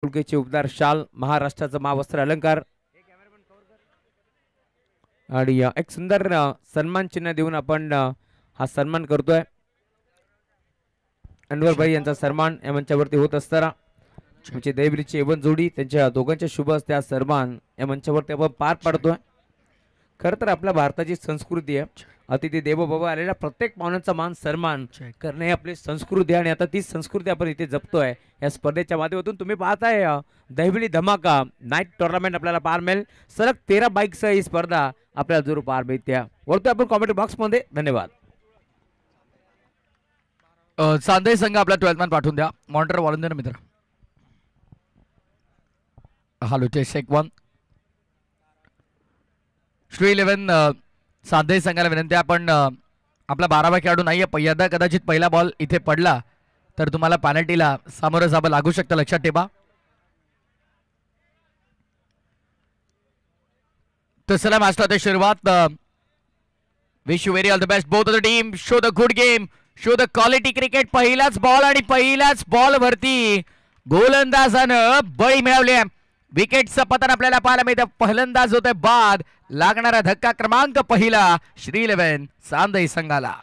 पुलकेची उबदार शाल, महाराष्ट्राचा महावस्त्र अलंकार आणि एक सुंदर सन्मान चिन्ह देऊन आपण हा सन्मान करतोय। अनवर भाई यांचा सन्मान या मंचावरती होत असताना आमची देवरीची एवन जोडी त्यांच्या दोघांच्या शुभ हस्ते हा सन्मान या मंचावरती आपण पार पाडतोय। खरं तर आपल्या भारताची संस्कृती आहे, अतिथी देवो भव आलेल्या प्रत्येक पाहुण्यांचा मान सन्मान करणे ही आपली संस्कृती आहे आणि आता ती संस्कृती आपण इथे जपतोय। या स्पर्धेच्या माध्यमातून तुम्ही पाहताय दहिवली धमाका नाईट टुर्नामेंट आपल्याला पार मिळेल। सलग 13 बाईकसह ही स्पर्धा आपल्याला जरूर पार मिळते। वळतोय आपण कॉमेंट बॉक्स मध्ये। धन्यवाद। चांदई संघ आपला 12th मॅन पाठवून द्या। मॉनिटर वॉलंटियर मित्र हॅलो चेक 1 श्री 11 चांदई संघाला विनंती आपण आपला 12वा खेळाडू नाहीये। यदा कदाचित पहिला बॉल इथे पडला तर तुम्हाला पेनल्टीला सामोरं जावं लागू शकतं, लक्षात ठेवा। तर चला मॅचला ते सुरुवात। Wish you very all the best both of the team. Show the good game, show the quality cricket. पहिलाच बॉल आणि पहिल्याच बॉल वरती गोलंदाजानं बळी मिळवले। विकेटचं पतन आपल्याला पाहायला मिळतं। फलंदाज होते बाद। लागणारा धक्का क्रमांक पहिला श्री 11 चांदई संघाला।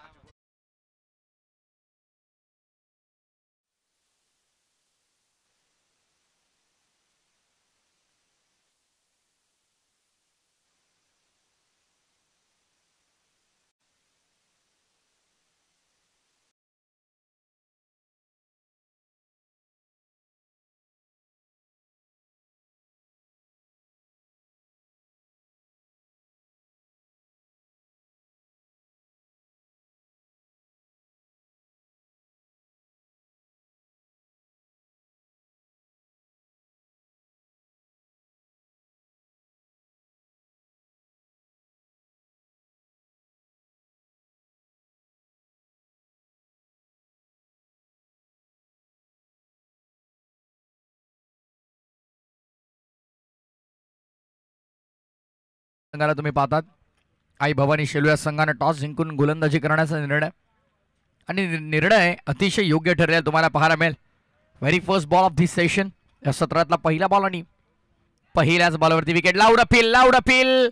संघाला तुम्ही पाहतात आई भवानी शेलू या संघाने टॉस जिंकून गोलंदाजी करण्याचा निर्णय आणि निर्णय अतिशय योग्य ठरलेला तुम्हाला पाहायला मिळेल। Very first ball of this session, या सत्रातला पहिला बॉल आणि पहिल्याच बॉलवरती विकेट। लाऊड अपील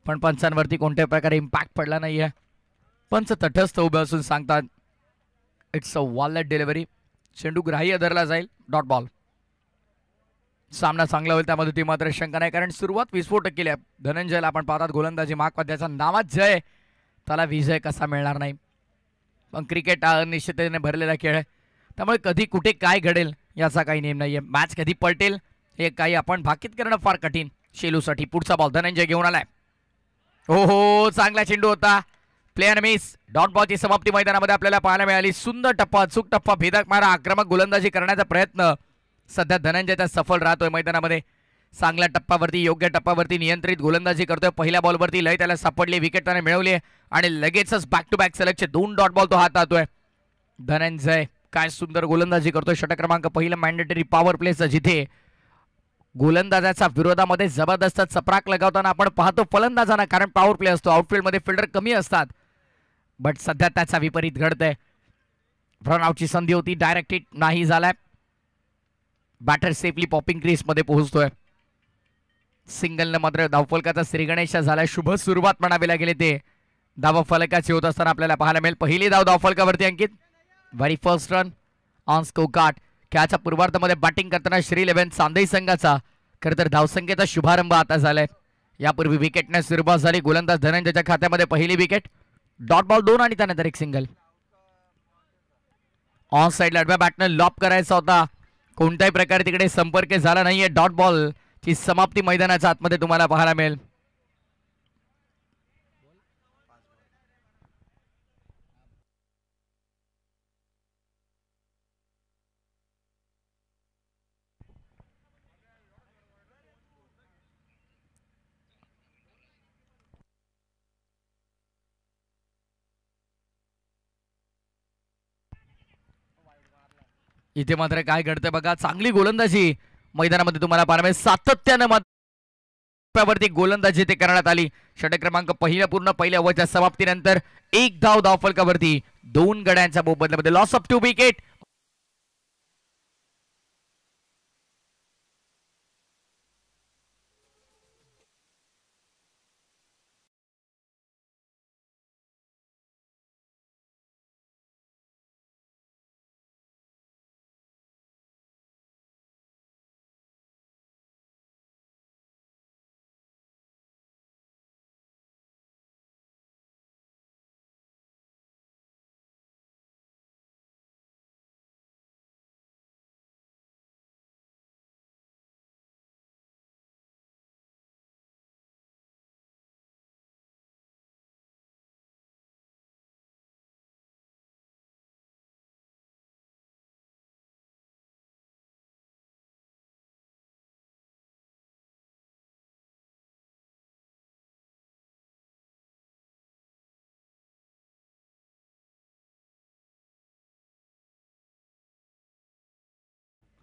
पण पंचांवरती कोणत्या प्रकारे इम्पॅक्ट पडला नाहीये। पंच तटस्थ उभे असून सांगतात इट्स अ वॉलेट डिलिव्हरी, चेंडू ग्राह्य धरला जाईल, डॉट बॉल। सामना चांगला होईल त्यामध्ये ती मात्र शंका नाही, कारण सुरुवात विस्फोटक केली आहे धनंजयला। आपण पाहतात गोलंदाजी महाकाव्याचा नावात जय, त्याला विजय कसा मिळणार नाही। पण क्रिकेट हा अनिश्चिततेने भरलेला खेळ आहे, त्यामुळे कधी कुठे काय घडेल याचा काही नेम नाहीये। मॅच कधी पलटेल हे काही आपण भाकीत करणं फार कठीण। शेलूसाठी पुढचा बॉल धनंजय घेऊन आलाय। हो चांगला चेंडू होता, प्लेअर मिस। डॉट बॉलची समाप्ती मैदानामध्ये आपल्याला पाहायला मिळाली। सुंदर टप्पा, अचूक टप्पा, भेदक मारा, आक्रमक गोलंदाजी करण्याचा प्रयत्न सध्या धनंजयचा सफल राहतोय मैदानामध्ये। चांगल्या टप्प्यावरती, योग्य टप्प्यावरती नियंत्रित गोलंदाजी करतोय। पहिल्या बॉलवरती लय त्याला सापडली, विकेट त्याने मिळवली आणि लगेचच बॅक टू बॅक सलगचे 2 डॉट बॉल तो हाताळतोय। धनंजय काय सुंदर गोलंदाजी करतोय। षटक क्रमांक पहिला मॅन्डेटरी पॉवर प्लेचं, जिथे गोलंदाजाच्या विरोधामध्ये जबरदस्त चपराक लगावताना आपण पाहतो फलंदाजांना, कारण पॉवर प्ले असतो, आउटफील्डमध्ये फिल्डर कमी असतात। बट सध्या त्याचा विपरीत घडतंय। रन आउटची संधी होती, डायरेक्ट हिट नाही झालाय। बॅटर सेफली पॉपिंग क्रीज मध्ये पोहोचतोय। सिंगलनं मात्र धावफलकाचा श्रीगणेश झालाय। शुभ सुरुवात म्हणावी लागेल ते धावफलकाची होत असताना आपल्याला पाहायला मिळेल। पहिली धाव धावफलकावरती अंकित, very first run on score card. खेळाच्या पूर्वार्धामध्ये बॅटिंग करताना श्री 11 चांदई संघाचा खरं तर धावसंख्येचा शुभारंभ आता झालाय। यापूर्वी विकेटने सुरुवात झाली। गोलंदाज धनंजयच्या खात्यामध्ये पहिली विकेट, डॉट बॉल 2 आणि त्यानंतर एक सिंगल। ऑन साइडला आडव्या बॅटनं लॉप करायचा होता, कोणत्याही प्रकारे तिकडे संपर्क झाला नाहीये। डॉट बॉल ची समाप्ती मैदानाच्या आतमध्ये तुम्हाला पाहायला मिळेल। इथे मात्र काय घडतंय बघा, चांगली गोलंदाजी मैदानामध्ये तुम्हाला पाहायला मिळेल। सातत्याने वरती गोलंदाजी ते करण्यात आली। षटक क्रमांक पहिला पूर्ण, पहिल्या ओव्हरच्या समाप्तीनंतर एक धाव धावफलकावरती 2 गड्यांच्या मोबदल्यामध्ये लॉस ऑफ 2 विकेट।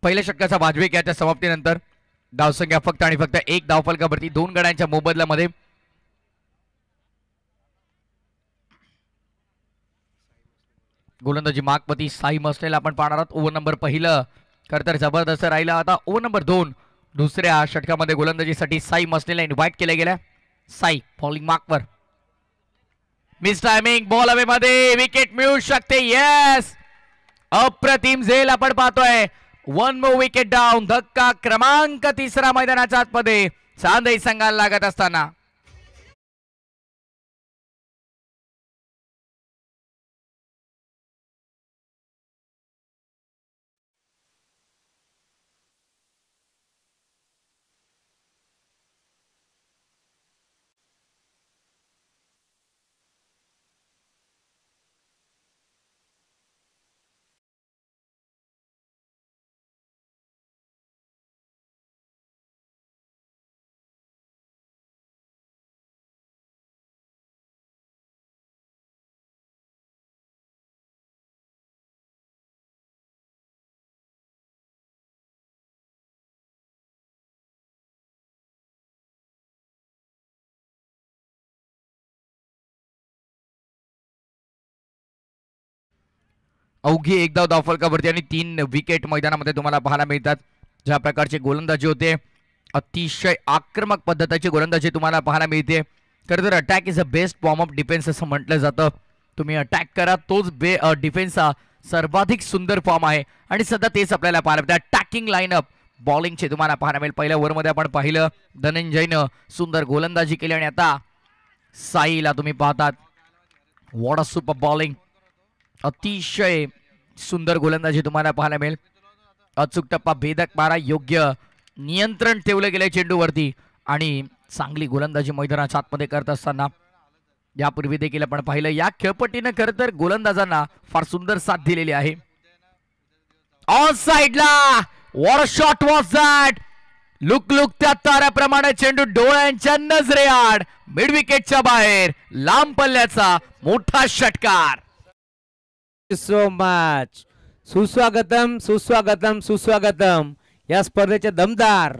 पहिल्या षटकाचा वाजवी याच्या समाप्तीनंतर धावसंख्या फक्त आणि फक्त 1 धावफलकावरती 2 गड्यांच्या मोबदल्यामध्ये. गोलंदाजी मागपती साई मसलेला आपण पाहणार आहोत. ओव्हर नंबर पहिलं खरं तर जबरदस्त राहिला. आता ओव्हर नंबर 2 दुसऱ्या षटकामध्ये गोलंदाजीसाठी साई मसलेला इन्व्हाइट केल्या गेल्या. साई बॉलिंग मार्कवर. मिस टायमिंग बॉल हवे मध्ये विकेट मिळू शकते. येस, अप्रतिम झेल आपण पाहतोय. 1 मोर विकेट डाऊन. धक्का क्रमांक 3 मैदानाच्या आतमध्ये चांदई संघाला लागत असताना. अवघी 1 धाव धावफलकावरती आणि 3 विकेट मैदानामध्ये तुम्हाला पाहायला मिळतात. ज्या प्रकारचे गोलंदाजी होते, अतिशय आक्रमक पद्धतीची गोलंदाजी तुम्हाला पाहायला मिळते. खरं तर attack is a best form of defence असं म्हटलं जातं. तुम्ही अटॅक करा, तोच डिफेन्स हा सर्वाधिक सुंदर फॉर्म आहे आणि सध्या तेच आपल्याला पाहायला मिळतं. अटॅकिंग लाईनअप बॉलिंगचे तुम्हाला पाहायला मिळेल. पहिल्या ओव्हरमध्ये आपण पाहिलं धनंजयनं सुंदर गोलंदाजी केली आणि आता साईला तुम्ही पाहतात. What a super bowling. अतिशय सुंदर गोलंदाजी तुम्हाला पाहायला मिळेल. अचूक टप्पा, भेदक मारा, योग्य नियंत्रण ठेवलं गेलं चेंडूवरती आणि चांगली गोलंदाजी मैदानाच्या आतमध्ये करत असताना यापूर्वी देखील आपण पाहिलं या खेळपट्टीनं खरं तर गोलंदाजांना फार सुंदर साथ दिलेली आहे. ऑन साइडला what a shot was that. Look त्या ताऱ्याप्रमाणे चेंडू डोळ्यांच्या नजरेआड मिड विकेटच्या बाहेर लांब पल्ल्याचा मोठा षटकार. So much. सुस्वागतम सुस्वागतम सुस्वागतम. या स्पर्धेचे दमदार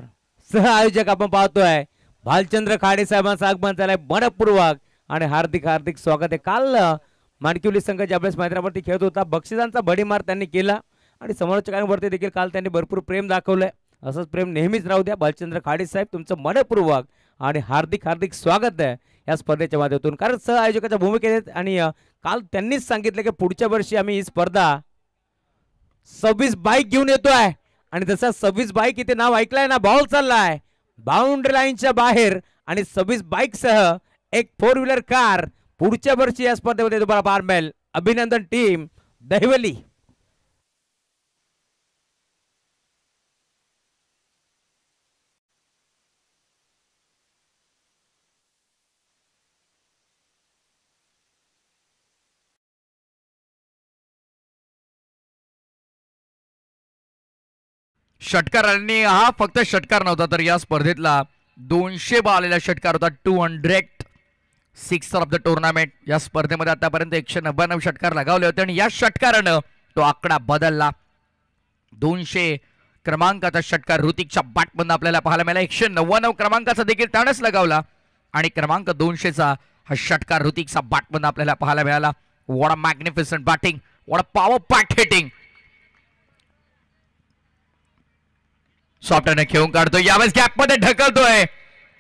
सह आयोजक आपण पाहतोय भालचंद्र खाडे साहेबांचं आगमन झालंय. मनपूर्वक आणि हार्दिक हार्दिक स्वागत आहे. काल माणकिवली संघ ज्यावेळेस मैदानावरती खेळत होता बक्षिसांचा भडीमार त्यांनी केला आणि समालोचकांवरती देखील काल त्यांनी भरपूर प्रेम दाखवलंय. असंच प्रेम नेहमीच राहू द्या. भालचंद्र खाडे साहेब तुमचं मनपूर्वक आणि हार्दिक हार्दिक स्वागत आहे या स्पर्धेच्या माध्यमातून. कारण सह आयोजकाच्या भूमिकेत आहेत आणि काल त्यांनीच सांगितलं की पुढच्या वर्षी आम्ही ही स्पर्धा 26 बाईक घेऊन येतोय आणि तसा 26 बाईक इथे नाव ऐकलंय ना. बॉल चाललाय बाउंड्री लाईनच्या बाहेर आणि 26 बाईक सह एक 4 व्हीलर कार पुढच्या वर्षी या स्पर्धेमध्ये तुम्हाला पाहायला मिळेल. अभिनंदन टीम दहिवली. षटकारांनी हा फक्त षटकार नव्हता तर या स्पर्धेतला 200 आलेला षटकार होता. 206 ऑफ द टुर्नामेंट. या स्पर्धेमध्ये आतापर्यंत 199 षटकार लगावले होते आणि या षटकारानं तो आकडा बदलला. 200 क्रमांकाचा षटकार ऋतिकच्या बॅटमधून आपल्याला पाहायला मिळाला. 199 क्रमांकाचा देखील त्यानंच लगावला आणि क्रमांक 200चा हा षटकार ऋतिकचा बॅटमधून आपल्याला पाहायला मिळाला. What a magnificent batting, what a power pack hitting. सॉफ्टने खेळून काढतोय, यावेळेस गॅप मध्ये ढकलतोय.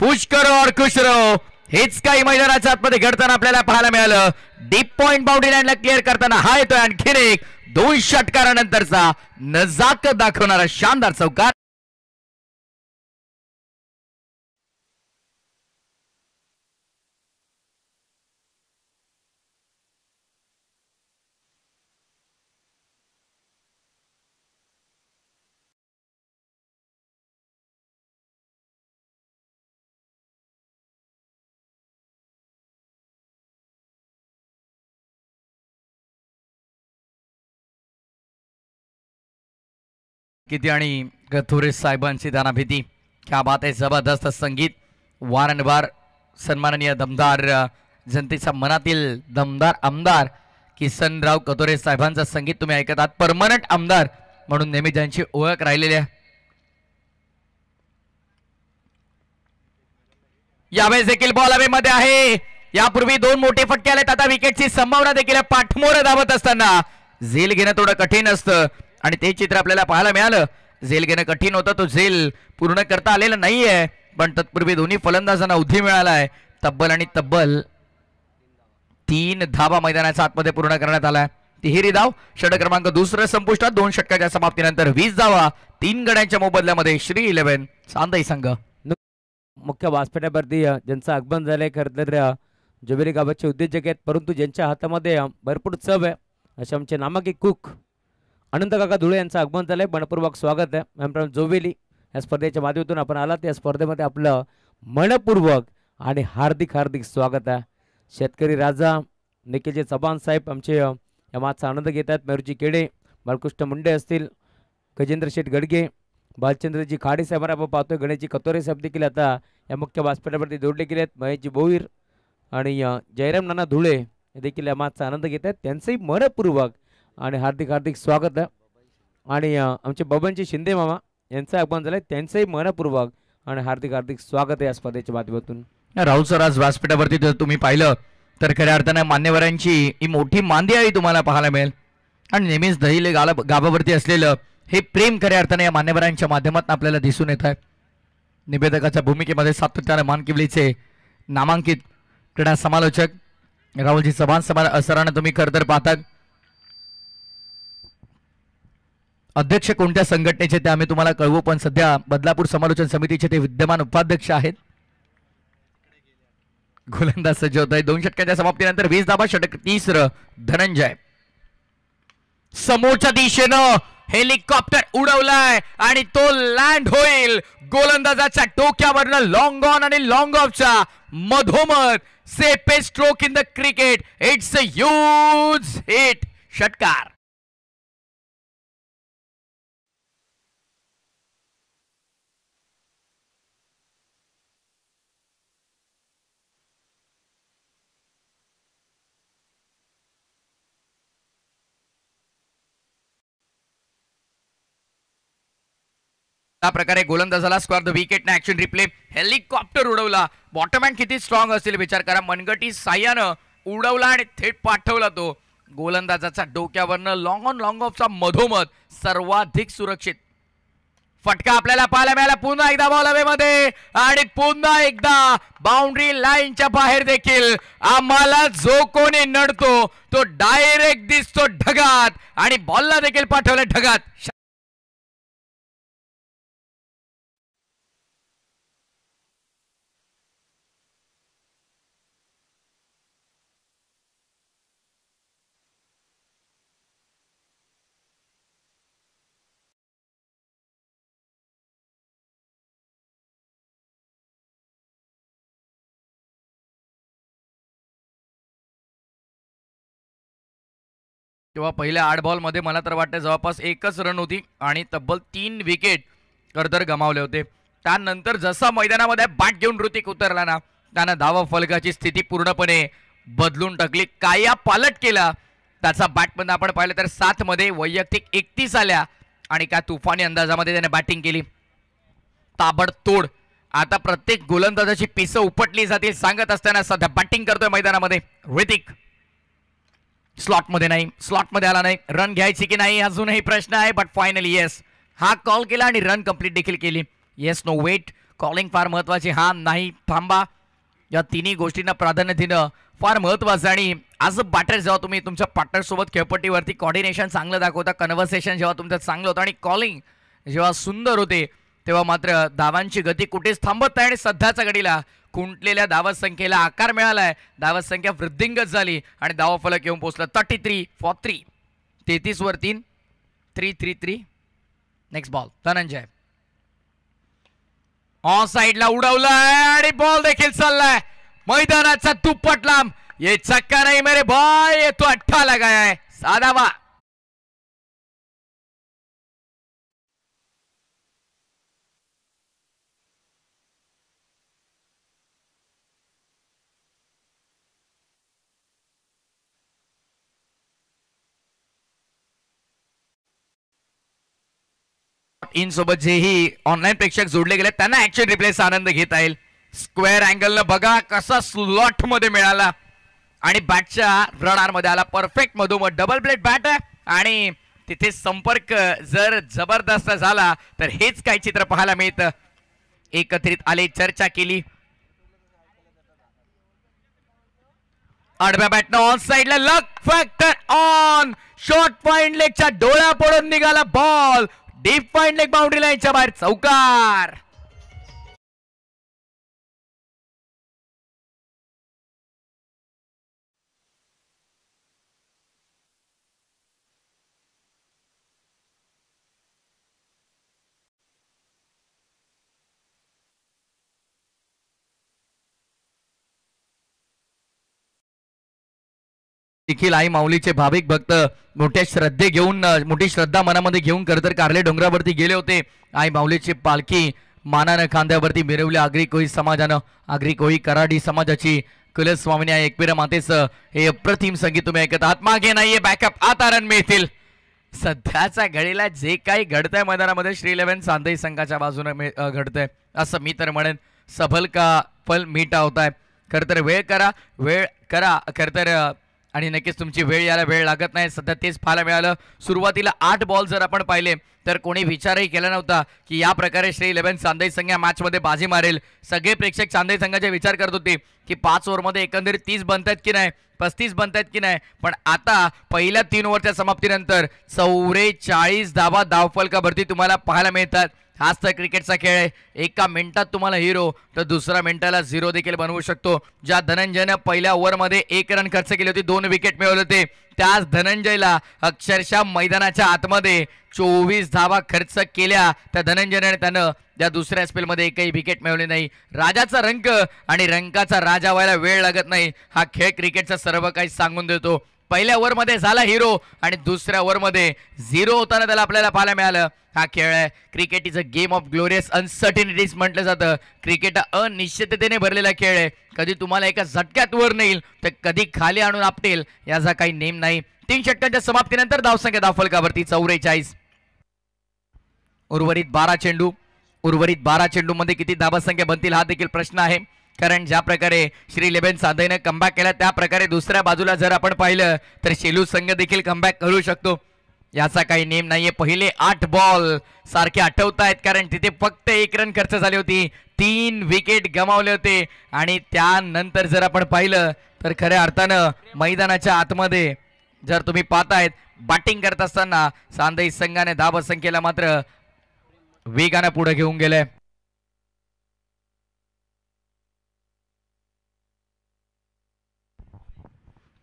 पुश करो और खुश रहो. हेच काही मैदानाच्या आतमध्ये घडताना आपल्याला पाहायला मिळालं. डीप पॉइंट बाउंड्री लाईनला क्लिअर करताना हा येतोय आणखीन एक 2 षटकारानंतरचा नजाकत दाखवणारा शानदार चौकार. किती आणि गथुरे साहेबांची दानाभीती. क्या बात आहे. जबरदस्त संगीत. वारंवार सन्माननीय दमदार जनतेच्या मनातील दमदार आमदार किसनराव कतोरे साहेबांचं संगीत तुम्ही ऐकत आहात. परमनंट आमदार म्हणून नेहमी त्यांची ओळख राहिलेली आहे. यावेळेस देखील बॉल हवेमध्ये आहे. यापूर्वी 2 मोठे फटके आलेत. आता विकेटची संभावना देखील पाठमोर धावत असताना झेल घेणं थोडं कठीण असतं आणि ते चित्र आपल्याला पाहायला मिळालं. झेल घेणं कठीण होतं, तो झेल पूर्ण करता आलेला नाहीये. पण तत्पूर्वी दोन्ही फलंदाजांना उद्धी मिळालाय. तब्बल 3 धावा मैदानाच्या आतमध्ये पूर्ण करण्यात आलाय. तिहेरी धाव, षटक क्रमांक दुसरं संपुष्टात. 2 षटकाच्या समाप्तीनंतर 20 धावा 3 गड्यांच्या मोबदल्यामध्ये श्री 11 चांदई संघ. मुख्य व्यासपीठावरती ज्यांचं आगमन झालंय खरं तर जुबिली गावाचे उद्योजक आहेत, परंतु ज्यांच्या हातामध्ये भरपूर चव आहे असे आमचे नामांकित कुक अनंत काका धुळे यांचं आगमन झालंय. मनपूर्वक स्वागत आहे मॅम जोवेली. या स्पर्धेच्या माध्यमातून आपण आलात, या स्पर्धेमध्ये आपलं मनपूर्वक आणि हार्दिक हार्दिक स्वागत आहे. शेतकरी राजा निखिलजी चव्हाण साहेब आमचे या माचा आनंद घेत आहेत. मेरुजी केडे, बाळकृष्ण मुंडे असतील, गजेंद्र शेठ गडगे, बालचंद्रजी खाडे साहेबांना आपण पाहतोय. गणेशजी कतोरे साहेब देखील आता या मुख्य व्यासपीठावरती जोडले गेले आहेत. महेशजी भोईर आणि जयराम नाना धुळे हे देखील या माचा आनंद घेत आहेत. त्यांचंही मनपूर्वक आणि हार्दिक हार्दिक स्वागत आहे. आणि आमचे बबनजी शिंदे मामा यांचं आगमन झालंय, त्यांचंही मनपूर्वक आणि हार्दिक हार्दिक स्वागत आहे या स्पर्धेच्या माध्यमातून. राहुल सर, आज व्यासपीठावरती जर तुम्ही पाहिलं तर खऱ्या अर्थानं मान्यवरांची ही मोठी मांदियाळी तुम्हाला पाहायला मिळेल. आणि नेहमीच दहिले गाभावरती असलेलं हे प्रेम खऱ्या अर्थाने या मान्यवरांच्या माध्यमातून आपल्याला दिसून येत आहे. निवेदकाच्या भूमिकेमध्ये सातत्याने मानकिवलीचे नामांकित क्रीडा समालोचक राहुलजी चव्हाण सरांना तुम्ही खरं तर पाहतात. अध्यक्ष कोणत्या संघटनेचे ते आम्ही तुम्हाला कळवू, पण सध्या बदलापूर समालोचन समितीचे ते विद्यमान उपाध्यक्ष आहेत. गोलंदाज सज्ज होत आहे. 2 षटकाच्या समाप्तीनंतर 20 धावा, षटक तिसरं धनंजय. समोरच्या दिशेनं हेलिकॉप्टर उडवलाय आणि तो लँड होईल गोलंदाजाच्या डोक्यावरनं. लॉंग ऑन आणि लॉंग ऑफच्या मधोमध. Safest stroke in the cricket. It's a huge hit. षटकार. त्या प्रकारे गोलंदाजाला square the wicket. Action replay. Helicopter उडवला. बॉटमॅन किती स्ट्रॉंग असतील विचार करा. मनगटी साह्यानं उडवला आणि थेट पाठवला तो गोलंदाजाच्या डोक्यावरनं. लॉंग ऑन लॉंग ऑफचा मधोमध सर्वाधिक सुरक्षित फटका आपल्याला पाहायला मिळाला. पुन्हा एकदा बॉल हवेमध्ये आणि पुन्हा एकदा बाउंड्री लाईनच्या बाहेर देखील आम्हाला जो कोणी नडतो तो डायरेक्ट दिसतो ढगात आणि बॉलला देखील पाठवलं ढगात. तेव्हा पहिल्या 8 बॉलमध्ये मला तर वाटतं जवळपास 1च रन होती आणि तब्बल 3 विकेट करतर गमावले होते. त्यानंतर जसा मैदानामध्ये बॅट घेऊन ऋतिक उतरला ना, त्यानं धावा फलकाची स्थिती पूर्णपणे बदलून टाकली. काया पालट केला त्याचा बॅटमध्ये. आपण पाहिलं तर 7 मध्ये वैयक्तिक 31 आल्या आणि काय तुफानी अंदाजामध्ये त्याने बॅटिंग केली ताबडतोड. आता प्रत्येक गोलंदाजाची पिसं उपटली जातील सांगत असताना सध्या बॅटिंग करतोय मैदानामध्ये ऋतिक. स्लॉटमध्ये नाही, स्लॉटमध्ये आला नाही. रन घ्यायची की नाही अजूनही प्रश्न आहे, बट फायनली येस हा कॉल केला आणि रन कंप्लीट देखील केली. Yes no weight. कॉलिंग फार महत्वाची. हा नाही थांबा. या तिन्ही गोष्टींना प्राधान्य देणं फार महत्वाचं. आणि आज बॅटर जेव्हा तुम्ही तुमच्या पार्टनर सोबत खेळपट्टीवरती कॉर्डिनेशन चांगलं दाखवता, कन्व्हर्सेशन जेव्हा तुमचं चांगलं होतं आणि कॉलिंग जेव्हा सुंदर होते, तेव्हा मात्र धावांची गती कुठेच थांबत नाही आणि सध्याच्या घडीला खुंटलेल्या धावत संख्येला आकार मिळालाय. धावत संख्या वृद्धिंगत झाली आणि धावा फलक येऊन पोहोचलं 33 for 3. 33 वर 3. 3-3-3. नेक्स्ट बॉल धनंजय ऑन साइडला उडवलाय आणि बॉल देखील चाललाय मैदानाचा दुप्पट लांब. ये चक्का नाही मेरे भाई, ये तो अट्ठा लगाया है. साधावा. इन सोबत जेही ऑनलाईन प्रेक्षक जोडले गेले त्यांना ऍक्शन रिप्लेचा आनंद घेता येईल. स्क्वेअर अँगल न बघा कसा स्लॉट मध्ये मिळाला आणि बॅटच्या रडार मध्ये आला परफेक्ट मधोमध. डबल ब्लेड बॅट आहे आणि तिथे संपर्क जर जबरदस्त झाला तर हेच काही चित्र पाहायला मिळतं. एकत्रित आले, चर्चा केली. आडव्या बॅटनं ऑन साइडला लक फॅक्टर ऑन. शॉर्ट फाईन लेगच्या डोळ्या पडून निघाला ball. Deep fine leg boundary लाईनच्या बाहेर चौकार. देखील आई माऊलीचे भाविक भक्त मोठ्या श्रद्धे घेऊन, मोठी श्रद्धा मनामध्ये घेऊन खरतर कारले डोंगरावरती गेले होते. आई माऊलीची पालखी मानानं खांद्यावरती मिरवली. आगरी कोळी समाजानं, आगरी कोळी कराडी समाजाची कुलस्वामिनी आहे एकविरा मातेचं हे अप्रतिम संगीत तुम्ही ऐकत आहात. मागे नाहीये बॅकअप, आता रन मिळतील. सध्याच्या घडीला जे काही घडतंय मैदानामध्ये श्री 11 चांदई संघाच्या बाजूने घडतंय असं मी तर म्हणेन. सबल का फल मीठा होताय. खरतर वेळ करा खरतर आणि नक्कीच तुमची वेळ यायला वेळ लागत नाही. सध्या तेच पाहायला मिळालं. सुरुवातीला 8 बॉल जर आपण पाहिले तर कोणी विचारही केला नव्हता की या प्रकारे श्री 11 चांदई संघ या मॅचमध्ये बाजी मारेल. सगळे प्रेक्षक चांदई संघाचे विचार करत होते की 5 ओव्हरमध्ये एकंदरीत 30 बनतायत की नाही, 35 बनतायत की नाही. पण आता पहिल्या 3 ओव्हरच्या समाप्तीनंतर 44 धावा धावफलकावरती तुम्हाला पाहायला मिळतात. हाच तर क्रिकेटचा खेळ आहे. एका मिनिटात तुम्हाला हिरो तर दुसऱ्या मिनिटाला 0 देखील बनवू शकतो. ज्या धनंजयनं पहिल्या ओव्हरमध्ये 1 रन खर्च केले होते, 2 विकेट मिळवले होते, त्याच धनंजयला अक्षरशः मैदानाच्या आतमध्ये 24 धावा खर्च केल्या त्या धनंजयने. त्यानं त्या दुसऱ्या स्पेलमध्ये एकही विकेट मिळवली नाही. राजाचा रंग आणि रंगाचा राजा व्हायला वेळ लागत नाही. हा खेळ क्रिकेटचा सर्व काही सांगून देतो. पहिल्या ओव्हरमध्ये झाला हिरो आणि दुसऱ्या ओव्हरमध्ये 0 होताना त्याला आपल्याला पाहायला मिळालं. हा खेळ आहे. Cricket is a game of glorious uncertainties म्हटलं जातं. क्रिकेट अनिश्चिततेने भरलेला खेळ आहे. कधी तुम्हाला एका झटक्यात वर नेईल तर कधी खाली आणून आपटेल, याचा काही नेम नाही. 3 षटकांच्या समाप्तीनंतर धावसंख्या धावफलकावरती 44. उर्वरित 12 चेंडूमध्ये किती धावसंख्या बनतील हा देखील प्रश्न आहे. कारण ज्या प्रकारे श्री 11 चांदईने कमबॅक केला त्या प्रकारे दुसऱ्या बाजूला जर आपण पाहिलं तर शेलू संघ देखील कमबॅक करू शकतो. याचा काही नेम नाहीये. पहिले 8 बॉल सारखे आठवतायत कारण तिथे फक्त 1 रन खर्च झाली होती, 3 विकेट गमावले होते आणि त्यानंतर जर आपण पाहिलं तर खऱ्या अर्थानं मैदानाच्या आतमध्ये जर तुम्ही पाहतायत बॅटिंग करत असताना चांदई संघाने धावसंख्येला मात्र वेगानं पुढे घेऊन गेले.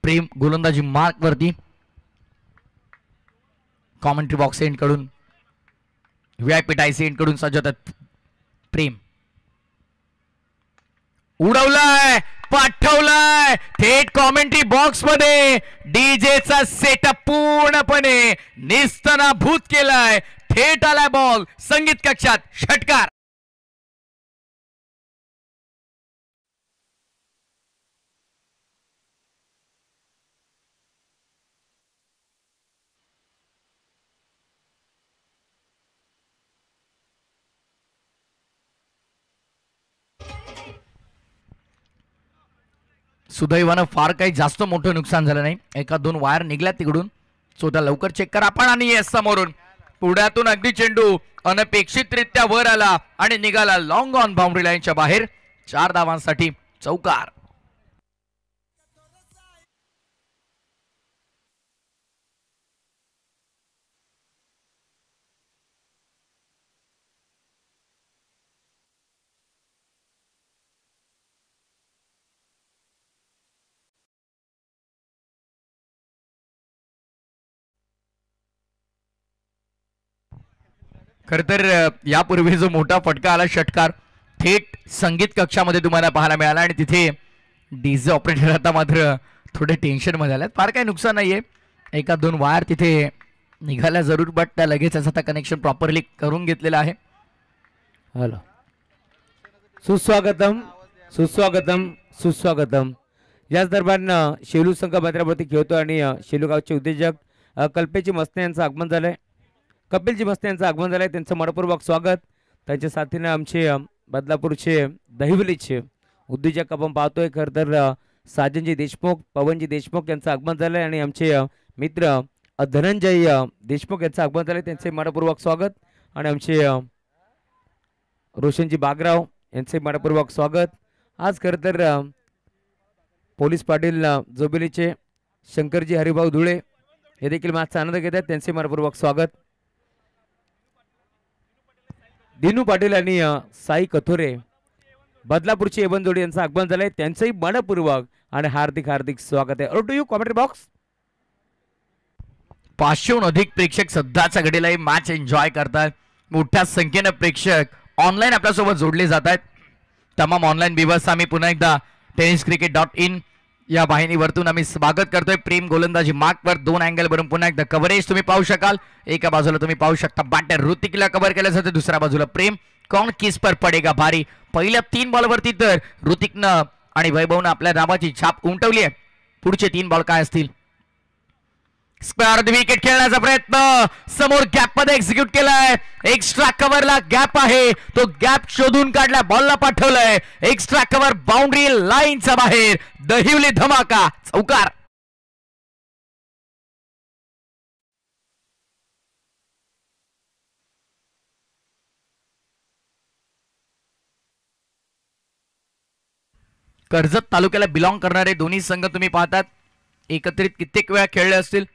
प्रेम गोलंदाजी मार्क वरती कॉमेंट्री बॉक्स एंड कडून व्हीआयपी डायस एंड कडून सज्ज होतात. प्रेम उडवलाय, पाठवलाय थेट कॉमेंट्री बॉक्स मध्ये. डीजेचा सेटअप पूर्णपणे निस्तनाभूत केलाय. थेट आलाय बॉल संगीत कक्षात. षटकार. सुदैवानं फार काही जास्त मोठं नुकसान झालं नाही. 1-2 वायर निघल्या तिकडून. चोथा लवकर चेक करा आपण. आणि येस समोरून पुढ्यातून अगदी चेंडू अनपेक्षितरित्या वर आला आणि निघाला लॉंग ऑन बाउंड्री लाईनच्या बाहेर. 4 धावांसाठी चौकार. खर तर यापूर्वी जो मोठा फटका आला षटकार थेट संगीत कक्षामध्ये तुम्हाला पाहायला मिळाला आणि तिथे डीजे ऑपरेटर आता मात्र थोडे टेन्शन मध्ये आले. फार काही नुकसान नाहीये. 1-2 वायर तिथे निघाल्या जरूर बट त्या लगेच आता कनेक्शन प्रॉपरली करून घेतलेलं आहे. हॅलो, सुस्वागतम सुस्वागतम सुस्वागतम. याच दरम्यान शेलू संघ मैदानावरती खेळतो आणि शेलू गावचे उद्योजक कल्पेची मस्ते यांचं आगमन झालंय. कपिलजी मस्ते यांचं आगमन झालंय, त्यांचं मनपूर्वक स्वागत. त्यांच्या साथीनं आमचे बदलापूरचे दहिवलीचे उद्योजक आपण पाहतोय. खरं तर साजनजी देशमुख, पवनजी देशमुख यांचं आगमन झालंय आणि आमचे मित्र धनंजय देशमुख यांचं आगमन झालंय, त्यांचे मनपूर्वक स्वागत. आणि आमचे रोशनजी बागराव यांचे मनपूर्वक स्वागत. आज खरं तर पोलीस पाटील जोबिलीचे शंकरजी हरिभाऊ धुळे हे देखील मॅचचा आनंद घेत आहेत, त्यांचे मनपूर्वक स्वागत. दिनू पाटील आणि साई कथोरे बदलापूरची एवन जोडी यांचं आगमन झालंय, त्यांचंही मनपूर्वक आणि हार्दिक हार्दिक स्वागत आहे. To you commentary box. 500हून अधिक प्रेक्षक सध्याच्या घडीला ही मॅच एन्जॉय करतात. मोठ्या संख्येनं प्रेक्षक ऑनलाईन आपल्यासोबत जोडले जात आहेत. तमाम ऑनलाईन व्ह्यूअर्स आम्ही पुन्हा एकदा tenniscricket.in या वाहिनीवरतून आम्ही स्वागत करतोय. प्रेम गोलंदाजी मार्कवर 2 अँगल वरून पुन्हा एकदा कव्हरेज तुम्ही पाहू शकाल. एका बाजूला तुम्ही पाहू शकता बॅटर ऋतिकला कव्हर केलं जातं, दुसऱ्या बाजूला प्रेम. कौन किस पर पडेगा भारी. पहिल्या 3 बॉलवरती तर ऋतिकनं आणि वैभवनं आपल्या नावाची छाप उमटवली आहे. पुढचे 3 बॉल काय असतील. स्क्वेअर विकेट खेळण्याचा प्रयत्न समोर गॅप मध्ये एक्झिक्यूट केलाय. एक्स्ट्रा कव्हरला गॅप आहे, तो गॅप शोधून काढला, बॉलला पाठवलंय. एक्स्ट्रा कव्हर बाउंड्री लाईनच्या बाहेर. दहिवली धमाका, चौकार. कर्जत तालुक्याला बिलॉंग करणारे दोन्ही संघ तुम्ही पाहतात. एकत्रित कित्येक वेळा खेळले असतील,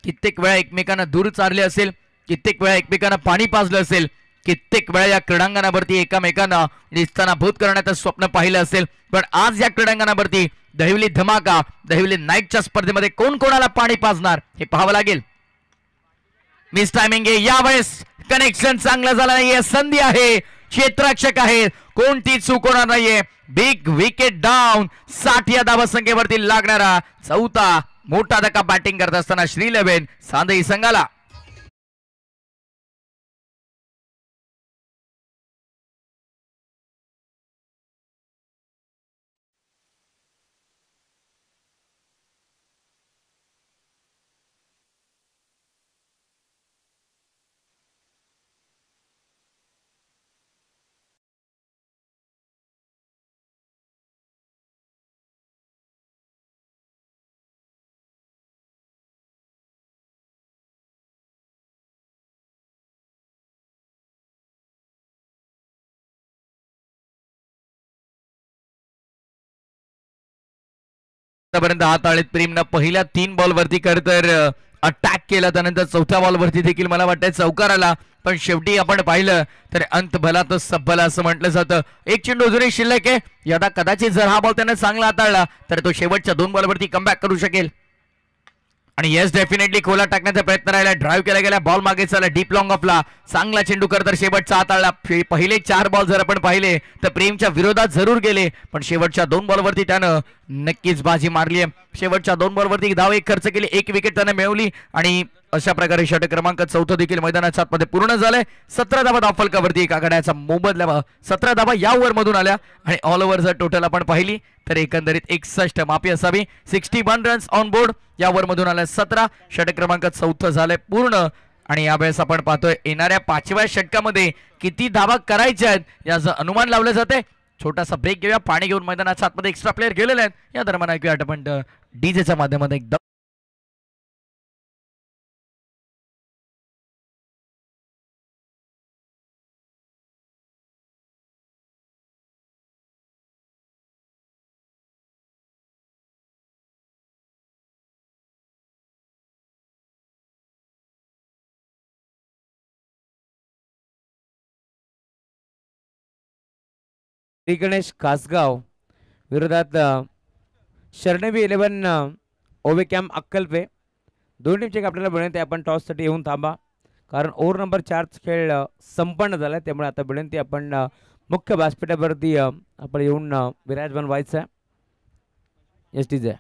कित्येक वेळा एकमेकांना दूर चारले असेल, कित्येक वेळा एकमेकांना पाणी पाजलं असेल, कित्येक वेळा या क्रीडांगणावरती एकमेकांना निस्तानाभूत करण्याचं स्वप्न पाहिलं असेल. पण आज या क्रीडांगणावरती दहिवली धमाका, दहिवली नाईटच्या स्पर्धेमध्ये कोण कोणाला पाणी पाजणार हे पाहावं लागेल. मिस टायमिंग आहे यावेळेस. कनेक्शन चांगलं झालं नाहीये. संधी आहे, क्षेत्ररक्षक आहे, कोणती चूक होणार नाहीये. Big wicket down. 60 या धावसंख्येवरती लागणारा चौथा मोठा धक्का बॅटिंग करत असताना श्रीलेवेन सांदई संघाला. आतापर्यंत हाताळीत प्रेमनं पहिल्या 3 बॉलवरती खरं तर अटॅक केला, त्यानंतर चौथ्या बॉलवरती देखील मला वाटतं चौकार आला. पण शेवटी आपण पाहिलं तर अंत भला तो सब भला असं म्हटलं जातं. एक चेंडू अजूनही शिल्लक आहे. यदा कदाचित जर हा बॉल त्याने चांगला हाताळला तर तो शेवटच्या 2 बॉलवरती कमबॅक करू शकेल. आणि येस डेफिनेटली खोला टाकण्याचा प्रयत्न राहिला. ड्राईव्ह केला गेला, बॉल मागे चालला डीप लॉंग ऑफला. चांगला चेंडू तर शेवटचा हाताळला. पहिले 4 बॉल जर आपण पाहिले तर प्रेमच्या विरोधात जरूर गेले, पण शेवटच्या 2 बॉलवरती त्यानं नक्कीच बाजी मारली आहे. शेवटच्या 2 बॉलवरती धाव 1 खर्च केली, 1 विकेट त्याने मिळवली आणि अशा प्रकारे षटक क्रमांक 4 देखील मैदानाच्या आतमध्ये पूर्ण झालंय. 17 धावा धावफलकावरती एका गड्याचा मोबदला 17 धावा या ओव्हर मधून आल्या आणि ऑल ओव्हर जर टोटल आपण पाहिली तर एकंदरीत 61 माफी असावी. 61 रन्स ऑन बोर्ड या ओव्हर मधून आल्या 17. षटक क्रमांक 4 झालंय पूर्ण आणि यावेळेस आपण पाहतोय येणाऱ्या 5व्या षटकामध्ये किती धावा करायच्या आहेत याचं अनुमान लावलं जाते. छोटासा ब्रेक घेऊया, पाणी घेऊन मैदानाच्या आतमध्ये एक्स्ट्रा प्लेयर गेलेले आहेत. या दरम्यान ऐकूया आपण डीजेच्या माध्यमातून एकदम गणेश कासगाव विरोधात शरणवी 11 ओवे कॅम्प अक्कलपे. दोन टीमचे आपल्याला विनंती आहे आपण टॉससाठी येऊन थांबा, कारण ओव्हर नंबर 4 खेळ संपन्न झाला. त्यामुळे आता विनंती आपण मुख्य व्यासपीठावरती आपण येऊन विराजमान व्हायचं आहे. एस टी जे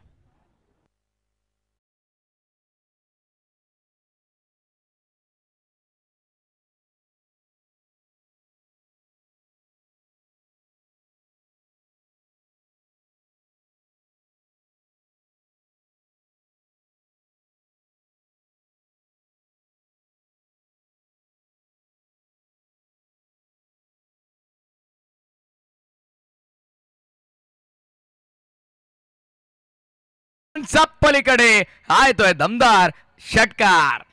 पलीकडे हा येतोय दमदार षटकार.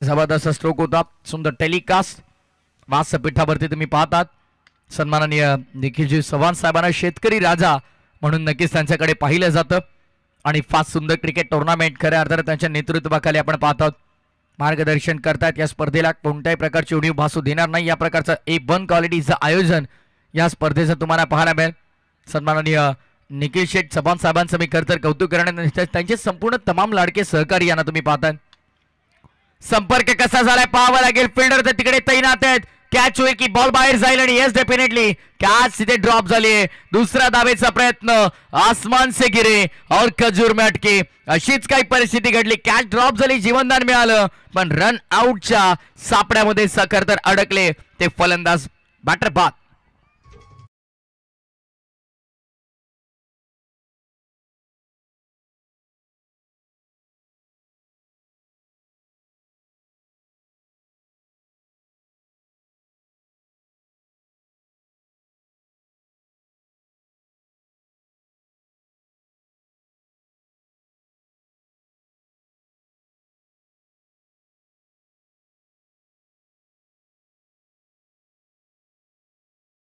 जबरदस्त स्ट्रोक होता. सुंदर टेलिकास्ट व्यासपीठावरती तुम्ही पाहतात. सन्माननीय निखिलजी चव्हाण साहेबांना शेतकरी राजा म्हणून नक्कीच त्यांच्याकडे पाहिलं जातं आणि फार सुंदर क्रिकेट टुर्नामेंट खऱ्या अर्थाने त्यांच्या नेतृत्वाखाली आपण पाहतात. मार्गदर्शन करतात. या स्पर्धेला कोणत्याही प्रकारची उणीव भासू देणार नाही या प्रकारचं A1 क्वालिटीचं आयोजन या स्पर्धेचं तुम्हाला पाहायला मिळेल. सन्माननीय निखिल शेठ चव्हाण साहेबांचं मी खरं तर कौतुक करण्यात त्यांचे संपूर्ण तमाम लाडके सहकारी यांना तुम्ही पाहताय. संपर्क कसा झालाय पाहावा लागेल. फिल्डर तर तिकडे तैनात आहेत. कॅच होईल की बॉल बाहेर जाईल आणि येस डेफिनेटली कॅच तिथे ड्रॉप झाली. दुसरा दावेचा प्रयत्न आसमान से गिरे और खजूर में अटके अशीच काही परिस्थिती घडली. कॅच ड्रॉप झाली जीवनदान मिळालं पण रन आउटच्या सापड्यामध्ये सखर तर अडकले ते फलंदाज बॅटर बाद.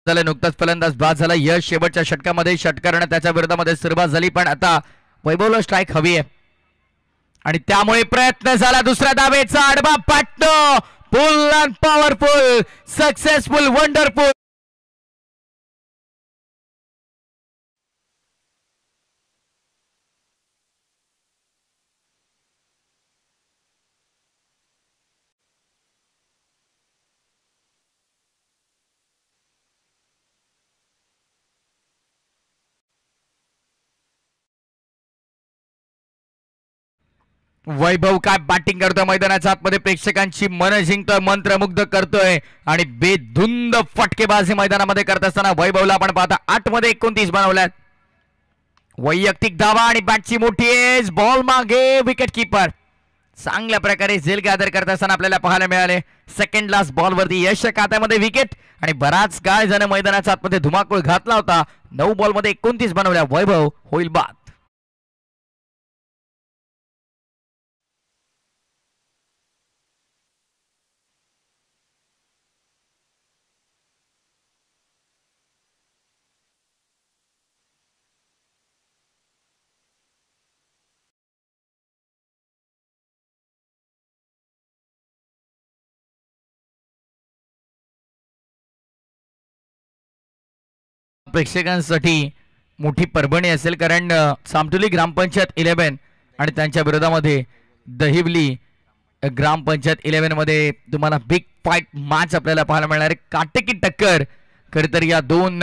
नुकताच फलंदाज बाद झाला. यश शेवटच्या षटकामध्ये षटकाराने त्याच्या विरोधामध्ये सुरुवात झाली पण आता वैभवला स्ट्राईक हवी आहे आणि त्यामुळे प्रयत्न झाला दुसऱ्या दावेचा. आडवा पाटणं full and powerful successful wonderful. Vaibhav काय बॅटिंग करतोय मैदानाच्या आतमध्ये प्रेक्षकांची मन जिंकतोय मंत्रमुग्ध करतोय आणि बेधुंद फटकेबाजी मैदानामध्ये करत असताना वैभवला आपण पाहता 8 मध्ये 29 बनवल्यात. वैयक्तिक धावा आणि बॅटची मोठी एज बॉल मागे विकेट किपर चांगल्या प्रकारे झेल गॅदर करत असताना आपल्याला पाहायला मिळाले. सेकंड लास्ट बॉलवरती यश खात्यामध्ये विकेट आणि बराच काळ जण मैदानाच्या आतमध्ये धुमाकूळ घातला होता. 9 बॉलमध्ये 29 बनवल्या. वैभव होईल बाद. प्रेक्षकांसाठी मोठी परभणी असेल कारण सामटुली ग्रामपंचायत 11 आणि त्यांच्या विरोधामध्ये दहिवली ग्रामपंचायत 11 मध्ये तुम्हाला बिग फाईट मॅच आपल्याला पाहायला मिळणार आहे. काटेकी टक्कर खरं तर या दोन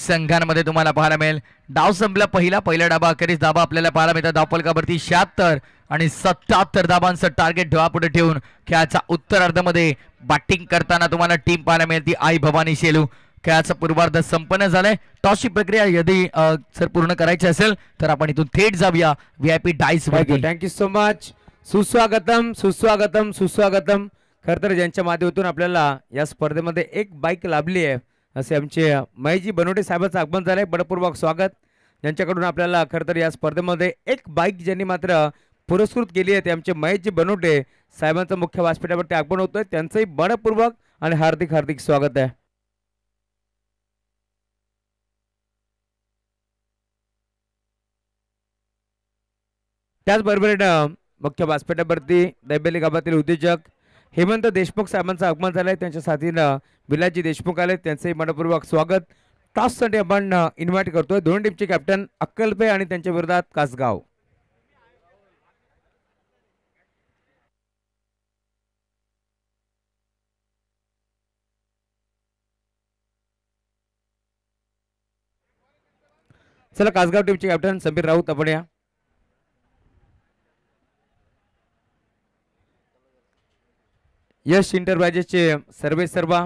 संघांमध्ये तुम्हाला पाहायला मिळेल. डाव संपला पहिला डाबा अखेरीस धाबा आपल्याला पाहायला मिळतात. धावफलकावरती 76 आणि 77 धाबांचं टार्गेट डोळ्यापुढे ठेवून खेळाच्या उत्तरार्धामध्ये बॅटिंग करताना तुम्हाला टीम पाहायला मिळते आई भवानी शेलू. खेळाचा पूर्वार्ध संपन्न झालाय. टॉसची प्रक्रिया यदि सर पूर्ण करायची असेल तर आपण इथून थेट जाऊया VIP dais. Thank you so much. सुस्वागतम सुस्वागतम सुस्वागतम. खरं तर ज्यांच्या माध्यमातून आपल्याला या स्पर्धेमध्ये एक बाईक लाभली आहे असे आमचे महेशजी बनवटे साहेबांचं आगमन झालंय. बडपूर्वक स्वागत. ज्यांच्याकडून आपल्याला खरं तर या स्पर्धेमध्ये एक बाईक ज्यांनी मात्र पुरस्कृत केली आहे ते आमचे महेशजी बनवटे साहेबांचं मुख्य व्यासपीठावरती आगमन होतोय. त्यांचंही बडपूर्वक आणि हार्दिक हार्दिक स्वागत आहे. त्याचबरोबर मुख्य व्यासपीठावरती दैबेली गावातील उद्योजक हेमंत देशमुख साहेबांचं आगमन झालंय. त्यांच्या साथीनं विलासजी देशमुख आले. त्यांचंही मनपूर्वक स्वागत. टॉससाठी आपण इन्व्हाइट करतोय दोन टीमचे कॅप्टन अक्कलपे आणि त्यांच्या विरोधात कासगाव. चला कासगाव टीमचे कॅप्टन समीर राऊत आपण या. यश इंटरप्राइजेसचे सर्वेसर्वा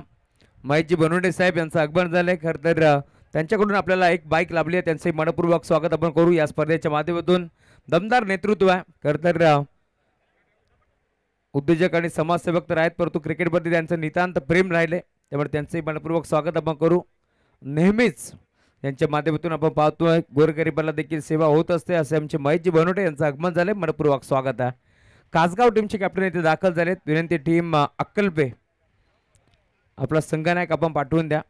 महेशजी बनवडे साहेब यांचं आगमन झालंय. खरं तर त्यांच्याकडून आपल्याला एक बाईक लाभली आहे. त्यांचे मनपूर्वक स्वागत आपण करू. या स्पर्धेच्या माध्यमातून दमदार नेतृत्व आहे. खरं तर उद्योजक आणि समाजसेवक तर आहेत, परंतु क्रिकेटवरती त्यांचं नितांत प्रेम राहिले, त्यामुळे त्यांचंही मनपूर्वक स्वागत आपण करू. नेहमीच यांच्या माध्यमातून आपण पाहतोय गोरगरिबाला देखील सेवा होत असते, असे आमचे महेशजी बनवटे यांचं आगमन झाले, मनपूर्वक स्वागत आहे. कासगाव टीमचे कॅप्टन इथे दाखल झालेत. विनंती टीम अक्कलपे आपला संघनायक आपण पाठवून द्या.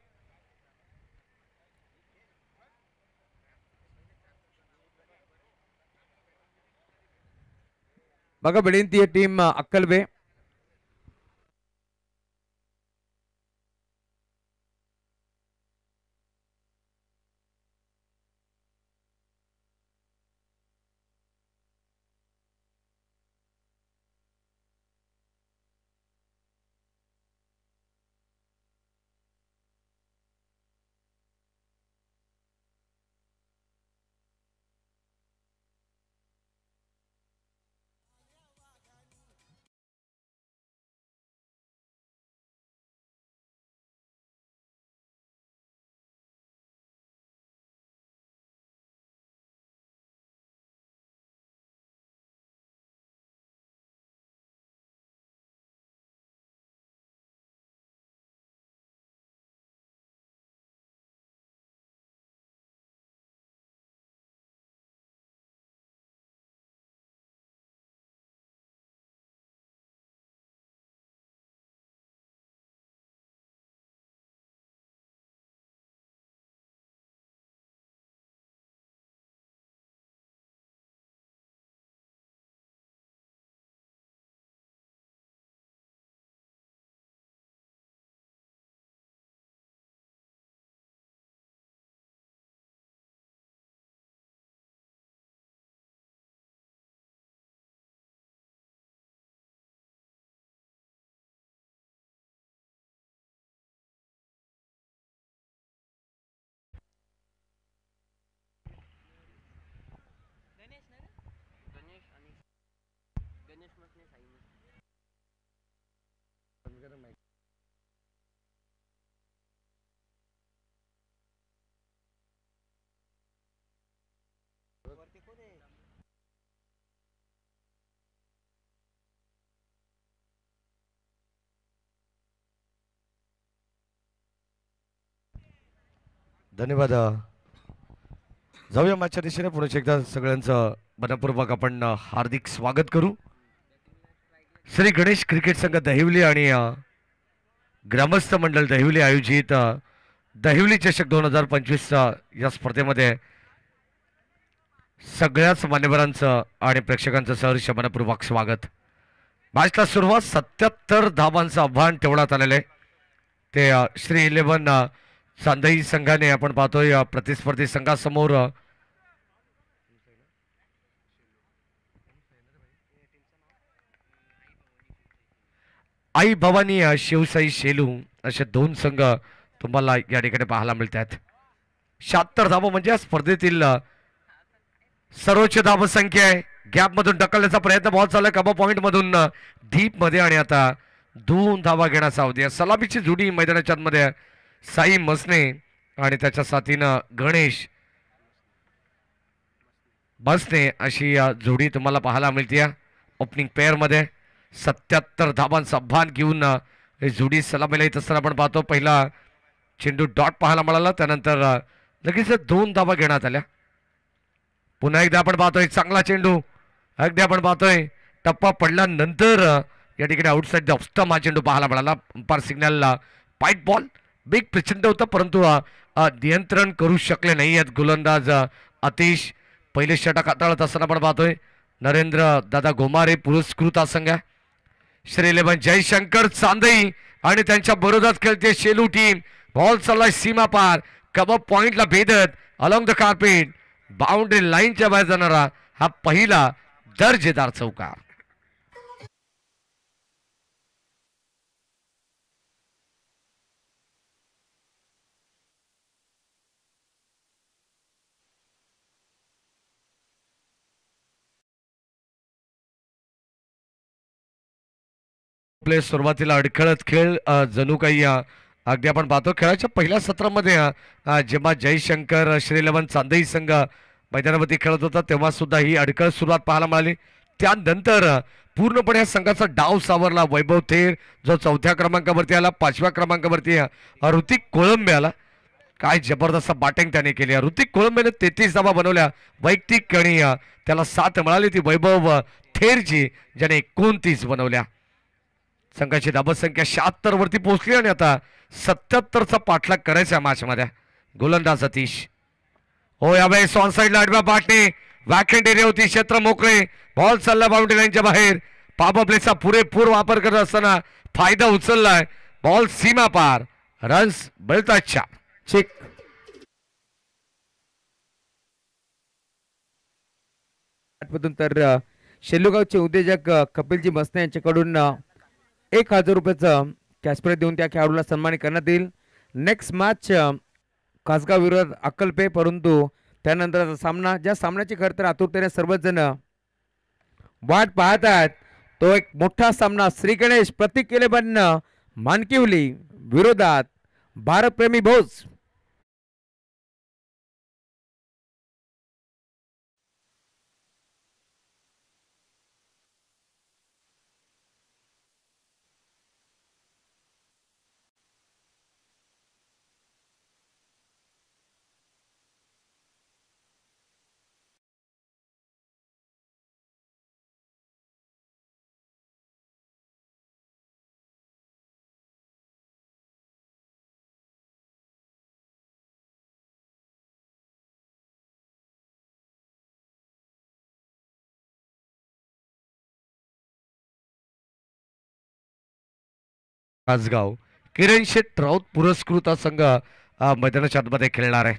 बघा विनंती आहे टीम अक्कलपे. धन्यवाद. जाऊया मॅचच्या दिशेने. पुढे एकदा सगळ्यांचं मनपूर्वक आपण हार्दिक स्वागत करू. श्री गणेश क्रिकेट संघ दहिवली आणि ग्रामस्थ मंडळ दहिवली आयोजित दहिवली चषक 2025 या स्पर्धेमध्ये सगळ्याच मान्यवरांचं आणि प्रेक्षकांचं सहर्ष मनपूर्वक स्वागत. मॅचला सुरुवात 77 धावांचं आव्हान ठेवण्यात आलेलं आहे. ते श्री 11 चांदई संघाने आपण पाहतोय प्रतिस्पर्धी संघासमोर आई भवानी शिवसाई शेलू असे दोन संघ तुम्हाला या ठिकाणी पाहायला मिळतात. 76 धावा म्हणजे या स्पर्धेतील सर्वोच्च धाव संख्या आहे. गॅप मधून ढकलण्याचा प्रयत्न बॉल चालला कबा पॉइंट मधून डीप मध्ये आणि आता 2 धावा घेण्याचा अवधी. सलामीची जोडी मैदानाच्या मध्ये साई मसने आणि त्याच्या साथीनं गणेश बसने अशी जोडी तुम्हाला पाहायला मिळते. ओपनिंग पेअर मध्ये 77 धावांचं आव्हान घेऊन जोडी सलामीला येत असताना आपण पाहतो. पहिला चेंडू डॉट पाहायला मिळाला, त्यानंतर लगेच 2 धावा घेण्यात आल्या. पुन्हा एकदा आपण पाहतोय चांगला चेंडू. अगदी आपण पाहतोय टप्पा पडल्यानंतर या ठिकाणी आउटसाइड द ऑफ स्टंप हा चेंडू पाहायला मिळाला. Umpire signal point ball. Big प्रचंड होता परंतु नियंत्रण करू शकले नाही आहेत गोलंदाज अतिश. पहिले षटक हाताळत असताना आपण पाहतोय नरेंद्र दादा गोमारे पुरस्कृत हा संघ. श्री 11 जयशंकर चांदई आणि त्यांच्या बरोबर खेळते शेलू टीम. बॉल चाललाय सीमा पार कबा पॉइंटला भेदत अलॉंग द कार्पेट बाउंड्री लाईनच्या बाहेर जाणारा हा पहिला दर्जेदार चौकार. प्ले सुरुवातीला अडखळत खेळ जणू काही अगदी आपण पाहतो खेळाच्या पहिल्या सत्रामध्ये जेव्हा जयशंकर श्री 11 चांदई संघ मैदानावरती खेळत होता तेव्हा सुद्धा ही अडखळ सुरुवात पाहायला मिळाली. त्यानंतर पूर्णपणे या संघाचा डाव सावरला. वैभव थेर जो 4थ्या क्रमांकावरती आला, 5व्या क्रमांकावरती ऋतिक कोळंबे आला. काय जबरदस्त बॅटिंग त्याने केली. ऋतिक कोळंबेने 33 धावा बनवल्या वैयक्तिक आणि त्याला 7 मिळाली ती वैभव थेरची, ज्याने 29 बनवल्या. संघाची धाबा संख्या 76 वरती पोहोचली आणि आता 77चा पाठलाग करायचा मॅच मध्ये. गोलंदाज सतीश हो यावेळेस ऑन साईडला आडव्या पाठने वॅकेंट एरिया होती, क्षेत्र मोकळे, बॉल चालला बाउंड्री लाईनच्या बाहेर. पॉवर प्लेचा पुरेपूर वापर करत असताना फायदा उचललाय. बॉल सीमा पार, रन्स मिळतात 4. चेक. मधून तर शेलूगावचे उद्योजक कपिलजी मसने यांच्याकडून 1000 रुपयाचं कॅश प्राइज देऊन त्या खेळाडूला सन्मानित करण्यात येईल. नेक्स्ट मॅच कासगाव विरोधात अक्कलपे, परंतु त्यानंतरचा सामना, ज्या सामन्याची खरं तर आतुरतेने सर्वच जण वाट पाहत आहेत, तो एक मोठा सामना. श्री गणेश प्रतीक 11 मानकिवली विरोधात भारतप्रेमी भोज. कासगाव किरण शेठ राऊत पुरस्कृत संघ मैदानाच्या आतमध्ये खेळणार आहे.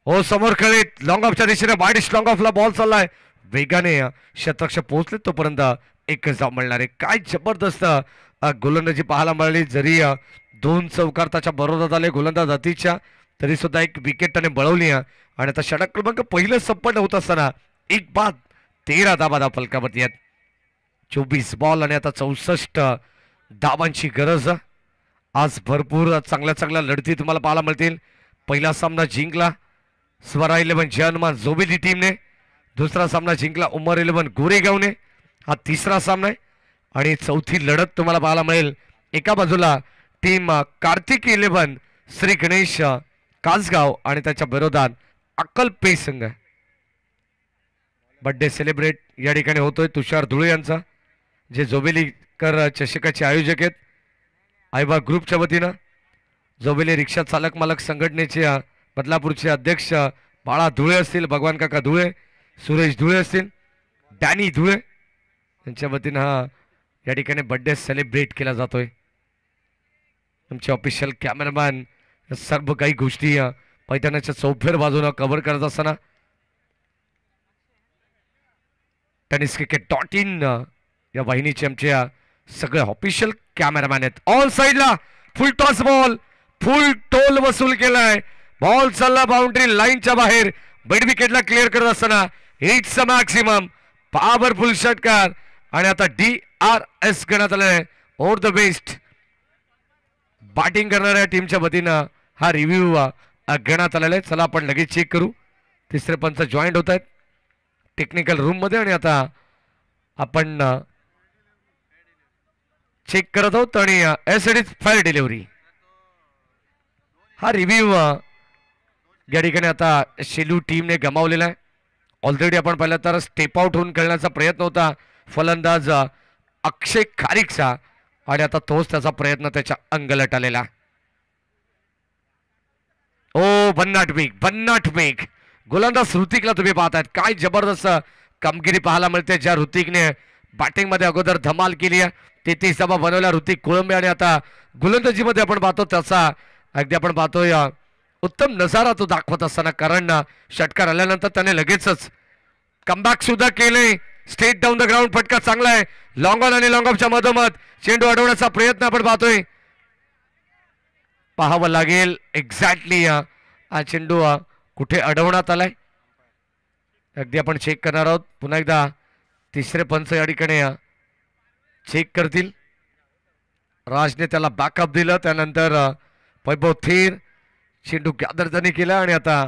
हो समोर खेळीत लॉंग ऑफच्या दिशेने वाईडिश लॉंग ऑफला बॉल चाललाय, वेगाने शतरक्ष पोहोचले तोपर्यंत एक धाव मिळणार आहे. काय जबरदस्त गोलंदाजी पाहायला मिळाली. जरी 2 चौकार त्याच्या बरोबर आले गोलंदाज अतिशच्या, तरी सुद्धा एक विकेट त्याने बळवली आणि आता षटक क्रमांक पहिलं संपन्न होत असताना एक बाद 13 धाबा फलकावरती आहेत. 24 बॉल आणि आता 64 धावांची गरज. आज भरपूर चांगल्या लढती तुम्हाला पाहायला मिळतील. पहिला सामना जिंकला स्वरा 11 जन्मा जोबेली टीमने, दुसरा सामना जिंकला उमर 11 गोरेगावने, हा तिसरा सामना आहे आणि चौथी लढत तुम्हाला पाहायला मिळेल. एका बाजूला टीम कार्तिक 11 श्री गणेश कासगाव आणि त्याच्या विरोधात अक्कलपे संघ. बर्थडे सेलिब्रेट या ठिकाणी होतोय तुषार धुळे यांचा, जे जोबेलीकर चषकाचे आयोजक आहेत. आयबा ग्रुपच्या वतीनं जोबेली रिक्षा चालक मालक संघटनेचे बदलापूरचे अध्यक्ष बाळा धुळे असतील, भगवान काका धुळे, सुरेश धुळे असतील, डॅनी धुळे यांच्या वतीनं हा या ठिकाणी बर्थडे सेलिब्रेट केला जातोय. तुमचे ऑफिशियल कॅमेरामॅन सर्व काही गोष्टी मैदानाच्या चौफेर बाजूनं कव्हर करत असताना टेनिस क्रिकेट.in या वाहिनीचे आमचे सगळे ऑफिशियल कॅमेरामॅन आहेत. ऑन साइडला फुल टॉस बॉल, फुल टोल वसूल केलाय. बॉल चालला बाउंड्री लाईनच्या बाहेर, मिड विकेटला क्लिअर करत असताना इट्स अ मॅक्सिमम पॉवरफुल षटकार आणि आता DRS करण्यात आलाय. ओव्हर द बेस्ट बॅटिंग करणाऱ्या टीमच्या वतीनं हा रिव्ह्यू घेण्यात आलेला आहे. चला आपण लगेच चेक करू. तिसरे पंच जॉईंट होत आहेत टेक्निकल रूम मध्ये आणि आता आपण चेक करत आहोत आणि एस फायर डिलिव्हरी हा रिव्ह्यू या ठिकाणी आता शेलू टीमने गमावलेला आहे. ऑलरेडी आपण पाहिलं तर स्टेप आउट होऊन खेळण्याचा प्रयत्न होता फलंदाज अक्षय खारीकचा आणि आता तोच त्याचा प्रयत्न त्याच्या अंगलट आलेला. ओ भन्नाट वेग गोलंदाज ऋतिकला तुम्ही पाहतायत. काय जबरदस्त कामगिरी पाहायला मिळते ज्या ऋतिकने बॅटिंग मध्ये अगोदर धमाल केली आहे. 33 धावा बनवल्या ऋतिक कोळंबे आणि आता गोलंदाजीमध्ये आपण पाहतो त्याचा अगदी आपण पाहतोय उत्तम नजारा तो दाखवत असताना, कारण षटकार आल्यानंतर त्याने लगेचच कमबॅक सुद्धा केले. स्ट्रेट डाऊन द ग्राउंड फटका चांगला आहे. लॉंग ऑन आणि लॉंग ऑफच्या मधोमध चेंडू अडवण्याचा प्रयत्न आपण पाहतोय. पाहावं लागेल एक्झॅक्टली हा चेंडू कुठे अडवण्यात आलाय. अगदी आपण चेक करणार आहोत. पुन्हा एकदा तिसरे पंच या ठिकाणी चेक करतील. राजने त्याला बॅकअप दिलं, त्यानंतर वैभव थेर चेंडू गॅदर त्यांनी केला आणि आता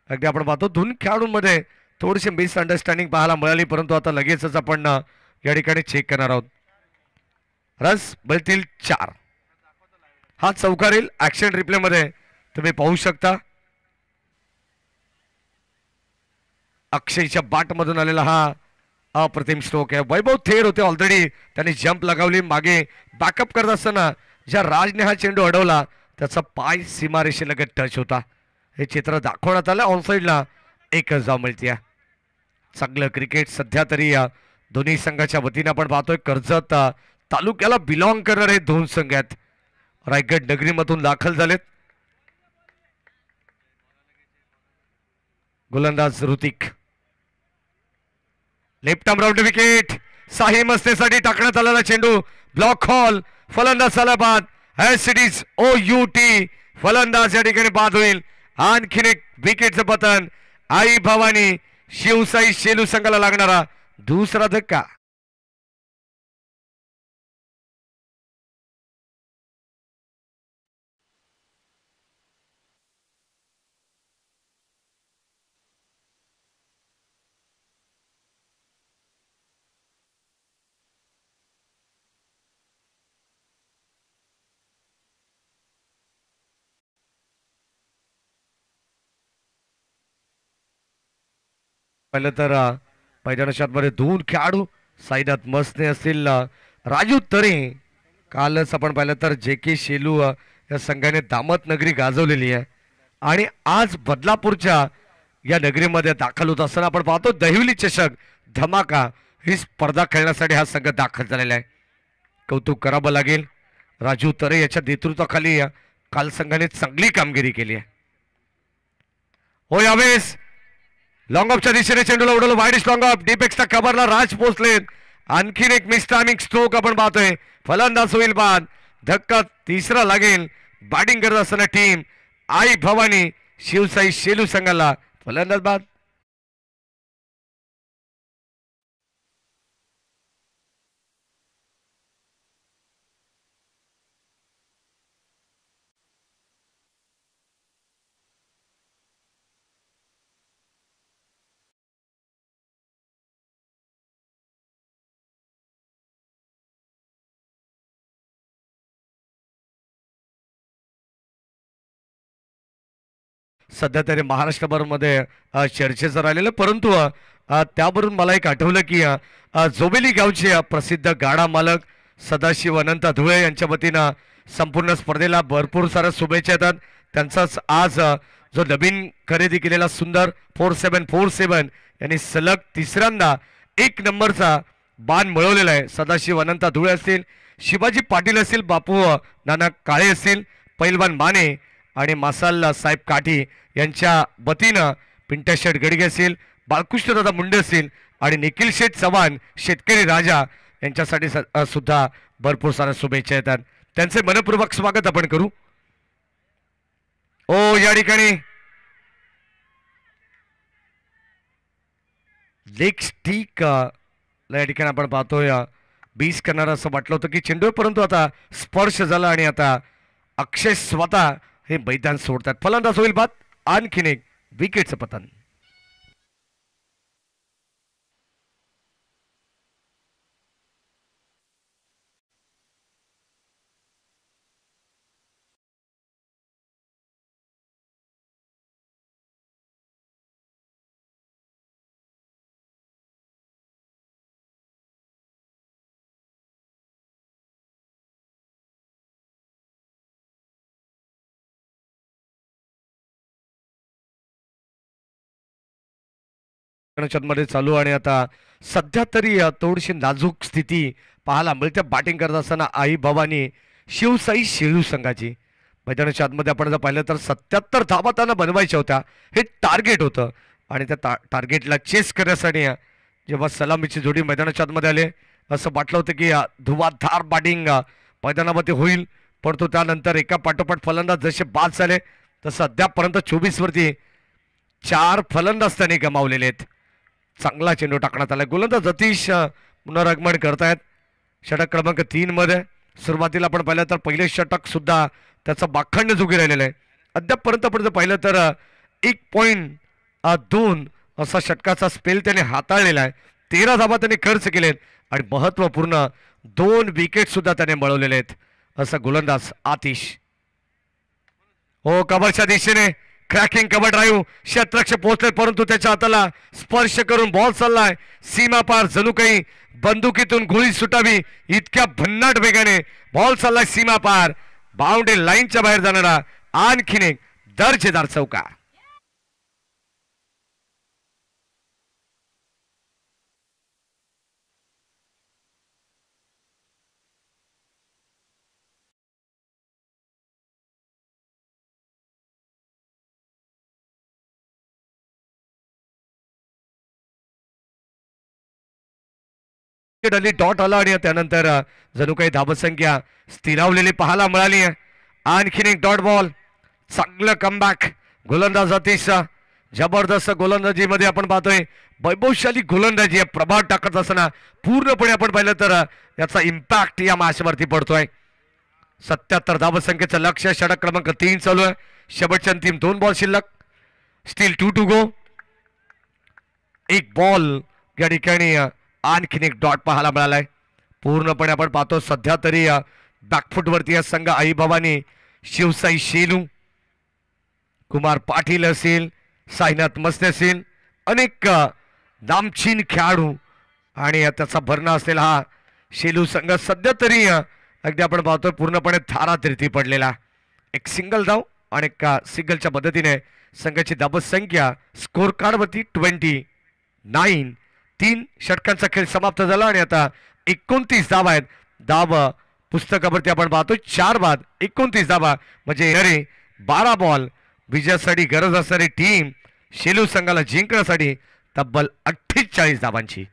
अगदी आपण पाहतो दोन खेळाडूंमध्ये थोडीशी मिसअंडरस्टँडिंग पाहायला मिळाली, परंतु आता लगेचच आपण या ठिकाणी चेक करणार आहोत. रस मिळतील 4. हा चौकारील ऍक्शन रिप्ले मध्ये तुम्ही पाहू शकता. अक्षयच्या बाट मधून आलेला हा अप्रतिम स्ट्रोक आहे. वैभव थेर होते ऑलरेडी, त्यांनी जंप लगावली. मागे बॅकअप करत असताना ज्या राजने हा चेंडू अडवला त्याचा पाय सीमारेषेलगत टच होता. हे चित्र दाखवण्यात आलं. ऑनसाईडला 1 धाव मिळते. चांगलं क्रिकेट सध्या तरी या दोन्ही संघाच्या वतीने आपण पाहतोय. कर्जत तालुक्याला बिलॉंग करणारे 2 संघ आहेत. रायगड नगरीमधून दाखल झालेत. गोलंदाज Hrithik, left arm round wicket. साही मस्तेसाठी टाकण्यात आलेला चेंडू ब्लॉक हॉल. फलंदाज झाला बाद. सिटीज OUT फलंदाज या ठिकाणी बाद होईल. आणखीन एक विकेटचं पतन. आई भवानी शिवसाई शेलू संघाला लागणारा दुसरा धक्का. पहिलं तर पहिल्या शॉटमध्ये 2 खेळाडू साईनाथ मसने असतील. राजू तरे, कालच आपण पाहिलं तर JK शेलू या संघाने दामत नगरी गाजवलेली आहे आणि आज बदलापूरच्या या नगरीमध्ये दाखल होत असताना आपण पाहतो दहिवली चषक धमाका ही स्पर्धा खेळण्यासाठी हा संघ दाखल झालेला आहे. कौतुक करावं लागेल. राजू तरे याच्या नेतृत्वाखाली काल संघाने चांगली कामगिरी केली आहे. हो, यावेळेस लॉंग ऑफच्या दिशेने चेंडूला उडवलं. Wide long off. डीपेक्सच्या कव्हरला राज पोचलेत. आणखीन एक मिस टायमिंग स्ट्रोक आपण पाहतोय. फलंदाज होईल बाद. धक्का तिसरा लागेल. बॅटिंग करत असताना टीम आई भवानी शिवसाई शेलू संघाला फलंदाज बाद. सध्या तरी महाराष्ट्रभरमध्ये चर्चेचं राहिलेलं, परंतु त्यावरून मला एक आठवलं की जोबेली गावचे प्रसिद्ध गाडा मालक सदाशिव अनंत धुळे यांच्या वतीनं संपूर्ण स्पर्धेला भरपूर साऱ्या शुभेच्छा येतात. त्यांचाच आज जो नवीन खरेदी केलेला सुंदर 4747 यांनी सलग तिसऱ्यांदा 1 नंबरचा बाण मिळवलेला आहे. सदाशिव अनंत धुळे असतील, शिवाजी पाटील असतील, बापू नाना काळे असतील, पैलवान माने आणि मासाल साहेब काठी यांच्या वतीनं पिंट्या शेठ गडगे असतील, बाळकृष्णदादा मुंडे असतील आणि निखिल शेठ चव्हाण शेतकरी राजा यांच्यासाठी सुद्धा भरपूर साऱ्या शुभेच्छा येतात. त्यांचे मनपूर्वक स्वागत आपण करू. ओ, या ठिकाणी लेग स्टिक या ठिकाणी आपण पाहतोय बीस करणार असं वाटलं होतं की चेंडू, परंतु आता स्पर्श झाला आणि आता अक्षय स्वतः हे मैदान सोडतात. फलंदाज होईल बाद. आणखीन एक विकेटचं पतन. मध्ये चालू आणि आता सध्या तरी थोडीशी नाजूक स्थिती पाहायला मिळते बॅटिंग करत असताना आई भवानी शिवसाई शेलू संघाची. मैदानाच्या आतमध्ये आपण जर पाहिलं तर 77 धावा त्यांना बनवायच्या होत्या. हे टार्गेट होतं आणि त्या टार्गेटला चेस करण्यासाठी जेव्हा सलामीची जोडी मैदानाच्या आतमध्ये आले असं वाटलं होतं की धुवाधार बॅटिंग मैदानामध्ये होईल, परंतु त्यानंतर एका पाठोपाठ फलंदाज जसे बाद झाले तसं अद्यापपर्यंत 24 वरती 4 फलंदाज त्यांनी गमावलेले आहेत. चांगला चेंडू टाकण्यात आला. गोलंदाज अतिश पुनरागमन करतायत षटक क्रमांक 3 मध्ये. सुरुवातीला आपण पाहिलं तर पहिले षटक सुद्धा त्याचं बाखंड जोगी राहिलेलं आहे. अद्यापपर्यंत आपण जर पाहिलं तर 1.2 असा षटकाचा स्पेल त्याने हाताळलेला आहे. 13 धाबा त्याने खर्च केलेत आणि महत्वपूर्ण 2 विकेट सुद्धा त्याने मिळवलेले आहेत. असा गोलंदाज आतिश. हो, कव्हरच्या दिशेने क्रॅकिंग कव्हर ड्राईव्ह क्षेत्ररक्षक पोहोचले, परंतु त्याच्या हाताला स्पर्श करून बॉल चाललाय सीमा पार. जणू काही बंदुकीतून गोळी सुटावी इतक्या भन्नाट वेगाने बॉल चाललाय सीमा पार. बाउंड्री लाईनच्या बाहेर जाणारा आणखीन एक दर्जेदार चौकार. डॉट आला आणि त्यानंतर जणू काही धाबसंख्या स्थिरावलेली पाहायला मिळाली आहे. आणखीन एक डॉट बॉल. चांगलं कमबॅक गोलंदाज अतिश जबरदस्त गोलंदाजीमध्ये आपण पाहतोय. वैभवशाली गोलंदाजी आहे, प्रभाव टाकत असताना पूर्णपणे आपण पाहिलं तर याचा इम्पॅक्ट या मॅचवरती पडतोय. 77 धाबसंख्येचं लक्ष्य. षटक क्रमांक 3 चालू आहे. शेवटच्या अंतिम 2 बॉल शिल्लक. Still 2 to go. एक बॉल या ठिकाणी आणखीन एक डॉट पाहायला मिळालाय. पूर्णपणे आपण पाहतो सध्या तरी बॅकफुटवरती या संघ आई भवानी, शिवसाई शेलू, कुमार पाटील असेल, साईनाथ मस्ते असेल, अनेक नामचीन खेळाडू आणि त्याचा भरणा असलेला हा शेलू संघ सध्या तरी अगदी आपण पाहतो पूर्णपणे धारातीर्थी पडलेला. एक सिंगल धाव आणि एक सिंगलच्या मदतीने संघाची धाबसंख्या स्कोर कार्डवरती 29. 3 षटकांचा खेळ समाप्त झाला आणि आता 29 धावा आहेत. धाव पुस्तकावरती आपण पाहतो 4 बाद 29 धावा म्हणजे येणारे 12 बॉल. विजयासाठी गरज असणारी टीम शेलू संघाला जिंकण्यासाठी तब्बल 48 धावांची.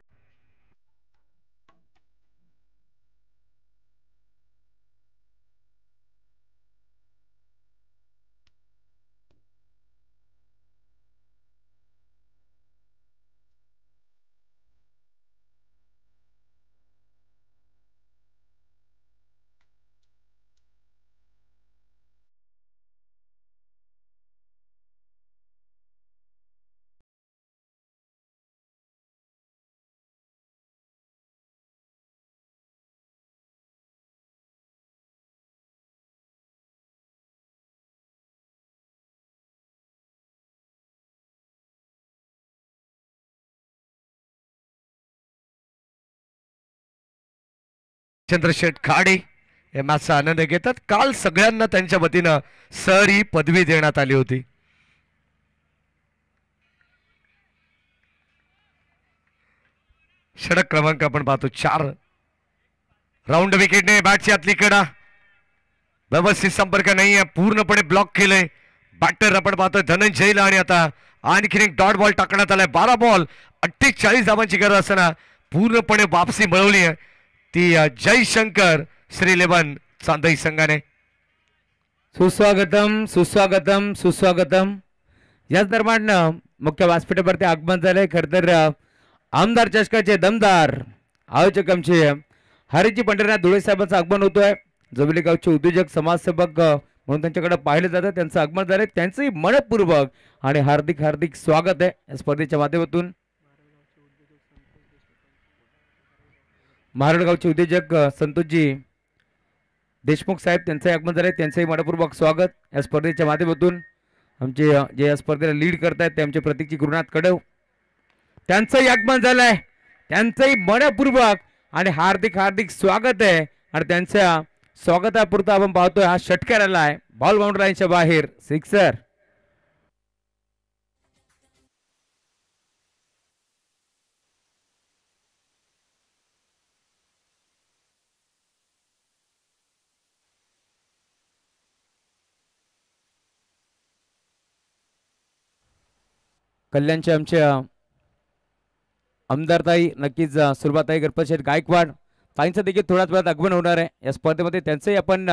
चंद्रशेठ खाडे या मॅचचा आनंद घेतात. काल सगळ्यांना त्यांच्या वतीनं सर ही पदवी देण्यात आली होती. षटक क्रमांक आपण पाहतो 4. राऊंड विकेटने बॅटची आतली कडा. व्यवस्थित संपर्क नाही आहे, पूर्णपणे ब्लॉक केलंय बॅटर आपण पाहतोय धनंजयला. आणि आता आणखीन एक डॉट बॉल टाकण्यात आलाय. 12 बॉल 48 धावांची गरज असताना पूर्णपणे वापसी मिळवली आहे ती जयशंकर श्री 11 चांदई संघाने. सुस्वागतम सुस्वागतम सुस्वागतम. याच दरम्यान मुख्य व्यासपीठावरती आगमन झालंय. खरं तर आमदार चषकाचे दमदार आयोजक आमचे हरिजी पंढरीनाथ धुळे साहेबांचं आगमन होतोय. जोबिली गावचे उद्योजक समाजसेवक म्हणून त्यांच्याकडे पाहिलं जातं. त्यांचं आगमन झालंय. त्यांचंही मनपूर्वक आणि हार्दिक हार्दिक स्वागत आहे या स्पर्धेच्या माध्यमातून. महाराडगावचे उद्योजक संतोषजी देशमुख साहेब त्यांचंही आगमन झालंय. त्यांचंही मनपूर्वक स्वागत या स्पर्धेच्या माध्यमातून. आमचे जे या स्पर्धेला लीड करतायत ते आमचे प्रतीकजी गुरुनाथ कडव त्यांचंही आगमन झालंय. त्यांचंही मनपूर्वक आणि हार्दिक हार्दिक स्वागत आहे. आणि त्यांच्या स्वागतापुरता आपण पाहतोय हा षटकार आलाय बॉल बाउंड्री लाईनच्या बाहेर. सिक्सर. कल्याणच्या आमच्या आमदारताई नक्कीच सुरुवाताई गणपतशेठ गायकवाड ताईंचं देखील थोड्याच वेळात आगमन होणार आहे या स्पर्धेमध्ये. त्यांचंही आपण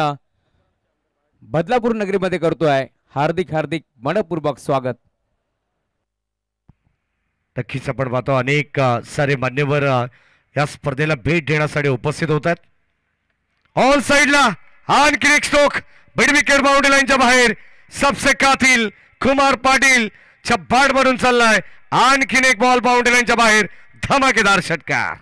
बदलापूर नगरीमध्ये करतोय हार्दिक हार्दिक मनपूर्वक स्वागत. नक्कीच आपण पाहतो अनेक सारे मान्यवर या स्पर्धेला भेट देण्यासाठी उपस्थित होत आहेत. ऑल साइडला आणखी एक स्ट्रोक मिड विकेट बाउंड्री लाईनच्या बाहेर. सबसे कातिल कुमार पाटील छब्बाड म्हणून चाललाय आणखीन एक बॉल बाउंड्री लाईनच्या बाहेर, धमाकेदार षटकार.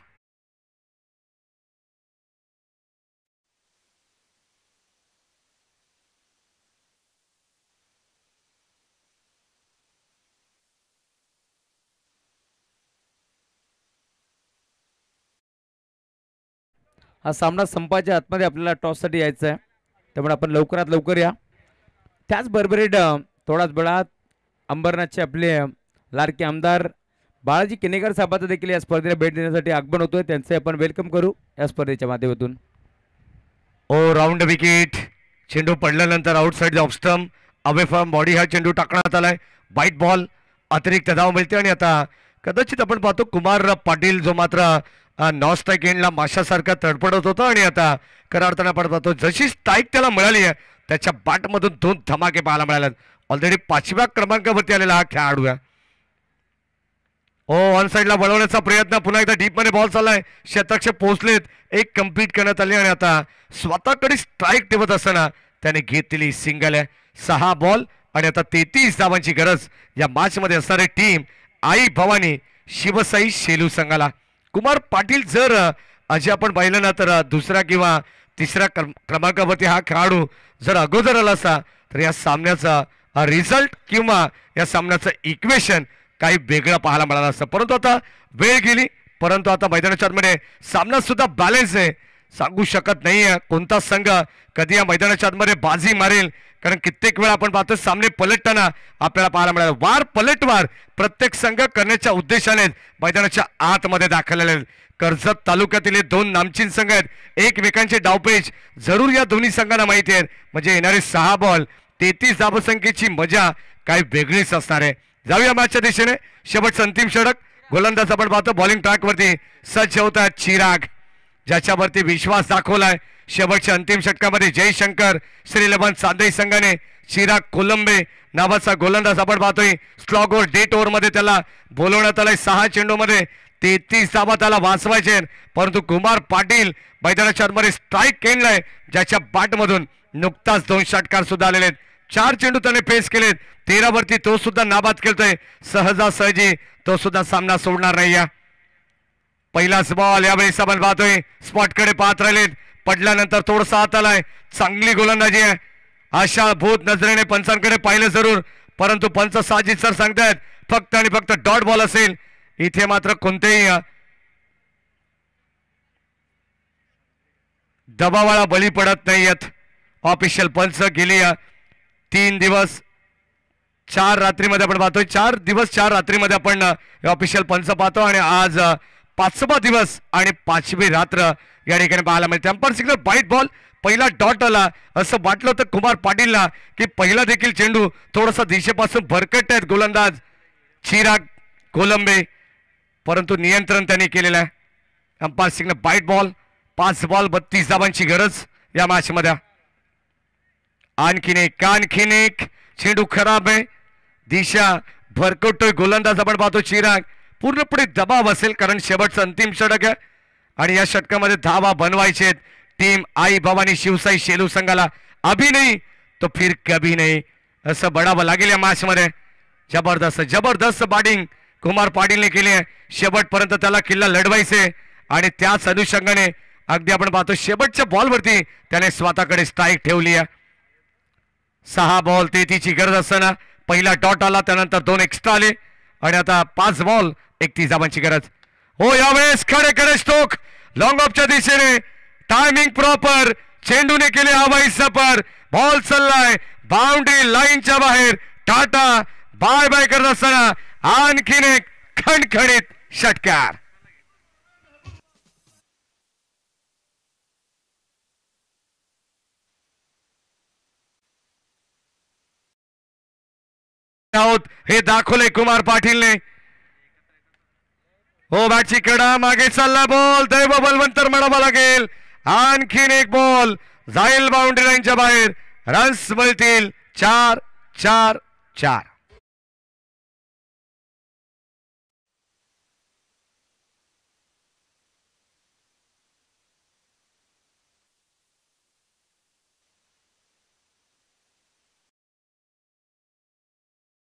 हा सामना संपायच्या आतमध्ये आपल्याला टॉससाठी यायचं आहे, त्यामुळे आपण लवकरात लवकर या. त्याचबरोबर थोडाच वेळात अंबरनाथचे आपले लाडके आमदार बाळाजी किनेकर साहेबांचं देखील या स्पर्धेला भेट देण्यासाठी आगमन होतोय. त्यांचे आपण वेलकम करू या स्पर्धेच्या माध्यमातून. ओ राऊंड विकेट. चेंडू पडल्यानंतर outside off stump, away from body हा चेंडू टाकण्यात आलाय. बाईट बॉल, अतिरिक्त धाव मिळते. आणि आता कदाचित आपण पाहतो कुमार पाटील जो मात्र नॉन स्ट्राईक एंडला माशासारखा तडफडत होता, आणि आता खऱ्या अर्थानं आपण पाहतो जशी स्ट्राईक त्याला मिळाली आहे त्याच्या बॅटमधून 2 धमाके पाहायला मिळाले. ऑलरेडी 5व्या क्रमांकावरती आलेला हा खेळाडू आहे. ओ ऑन साईडला वळवण्याचा प्रयत्न, पुन्हा एकदा डीप मध्ये बॉल चाललाय, शतरक्षक पोहोचलेत, एक कम्प्लीट करण्यात आली. आणि आता स्वतःकडे स्ट्राईक ठेवत असताना त्याने घेतलेली सिंगल आहे. 6 बॉल आणि आता 33 धावांची गरज या मॅच मध्ये असणारी टीम आई भवानी शिवसाई शेलू संघाला. कुमार पाटील जर अजे आपण पाहिलं ना तर दुसऱ्या किंवा तिसऱ्या क्रमांकावरती हा खेळाडू जर अगोदर आला असता तर या सामन्याचा रिझल्ट किंवा या सामन्याचं इक्वेशन काही वेगळं पाहायला मिळालं असतं. परंतु आता वेळ गेली, परंतु आता मैदानाच्या आतमध्ये सामना सुद्धा बॅलन्स आहे. सांगू शकत नाहीये कोणता संघ कधी या मैदानाच्या आतमध्ये बाजी मारेल, कारण कित्येक वेळा आपण पाहतो सामने पलटताना आपल्याला पाहायला मिळालं. वार पलटवार प्रत्येक संघ करण्याच्या उद्देशाने मैदानाच्या आतमध्ये दाखल झाले. कर्जत तालुक्यातील 2 नामचीन संघ आहेत, एकमेकांचे डावपेच जरूर या दोन्ही संघांना माहिती आहेत. म्हणजे येणारे 6 बॉल 33 धावसंख्येची मजा काही वेगळीच असणार आहे. जाऊया मॅचच्या दिशेने. शेवटचं अंतिम षटक. गोलंदाज आपण पाहतो बॉलिंग ट्रॅकवरती सज्ज होतात चिराग, ज्याच्यावरती विश्वास दाखवलाय. शेवटच्या अंतिम षटकामध्ये जयशंकर श्रीलबन चांदई संघाने चिराग कोलंबे नावाचा गोलंदाज आपण पाहतोय. स्लॉग ओव्हर डेट ओव्हर मध्ये त्याला बोलवण्यात आलंय. 6 चेंडूमध्ये 33 धावा त्याला वाचवायचे, परंतु कुमार पाटील मैदानाच्या आतमध्ये स्ट्राईक केलाय, ज्याच्या बॅटमधून नुकताच 2 षटकार सुद्धा आलेले आहेत. 4 चेंडू त्याने फेस केलेत, 13 वरती तो सुद्धा नाबाद खेळतोय. सहजासहजी तो सुद्धा सामना सोडणार नाही. पहिलाच बॉल यावेळेस आपण पाहतोय स्पॉटकडे पाहत राहिलेत, पडल्यानंतर थोडसा हात आलाय. चांगली गोलंदाजी आहे. आशा भूत नजरेने पंचांकडे पाहिलं जरूर, परंतु पंच साजिद सर सांगतायत फक्त आणि फक्त डॉट बॉल असेल. इथे मात्र कोणतेही दबावाला बळी पडत नाहीयेत ऑफिशियल पंच. गेली 3 दिवस 4 रात्रीमध्ये आपण पाहतोय, 4 दिवस 4 रात्रीमध्ये आपण ऑफिशियल पंच पाहतो, आणि आज 5वा दिवस आणि 5वी रात्र या ठिकाणी पाहायला मिळते. Umpire signal wide ball. पहिला डॉट आला असं वाटलं होतं कुमार पाटीलला की पहिला देखील चेंडू थोडासा दिशेपासून भरकट आहेत गोलंदाज चिराग कोलंबे, परंतु नियंत्रण त्यांनी केलेलं आहे. Umpire signal wide ball. 5 ball 32 धावांची गरज या मॅच मध्ये. आणखीन एक चेंडू खराब आहे, दिशा भरकटतोय गोलंदाज आपण पाहतो चिराग. पूर्णपणे दबाव असेल कारण शेवटचं अंतिम षटक आहे आणि या षटकामध्ये धावा बनवायचे. टीम आई भवानी शिवसाई शेलू संघाला अभी नाही तो फिर कभी नाही असं बडावं लागेल या मॅच मध्ये. जबरदस्त बॅटिंग कुमार पाटीलने केली आहे. शेवटपर्यंत त्याला किल्ला लढवायचे आणि त्याच अनुषंगाने अगदी आपण पाहतो शेवटच्या बॉलवरती त्याने स्वतःकडे स्ट्राईक ठेवली आहे. 6 बॉल 33ची गरज असताना पहिला डॉट आला, त्यानंतर 2 एक्स्ट्रा आले आणि आता 5 बॉल 31 धावांची गरज. हो यावेळेस खडे स्ट्रोक लॉंग ऑफच्या दिशेने, टायमिंग प्रॉपर, चेंडूने केले हवाई सफर, बॉल चाललाय बाउंड्री लाईनच्या बाहेर. टाटा बाय बाय करत असताना आणखीन एक खणखणीत षटकार. हे दाखवले कुमार पाटीलने. हो बॅटची कडा, मागे चालला बॉल, दैव बलवंतर म्हणावा लागेल. आणखीन एक बॉल जाईल बाउंड्री लाईनच्या बाहेर, रन्स मिळतील 4-4-4.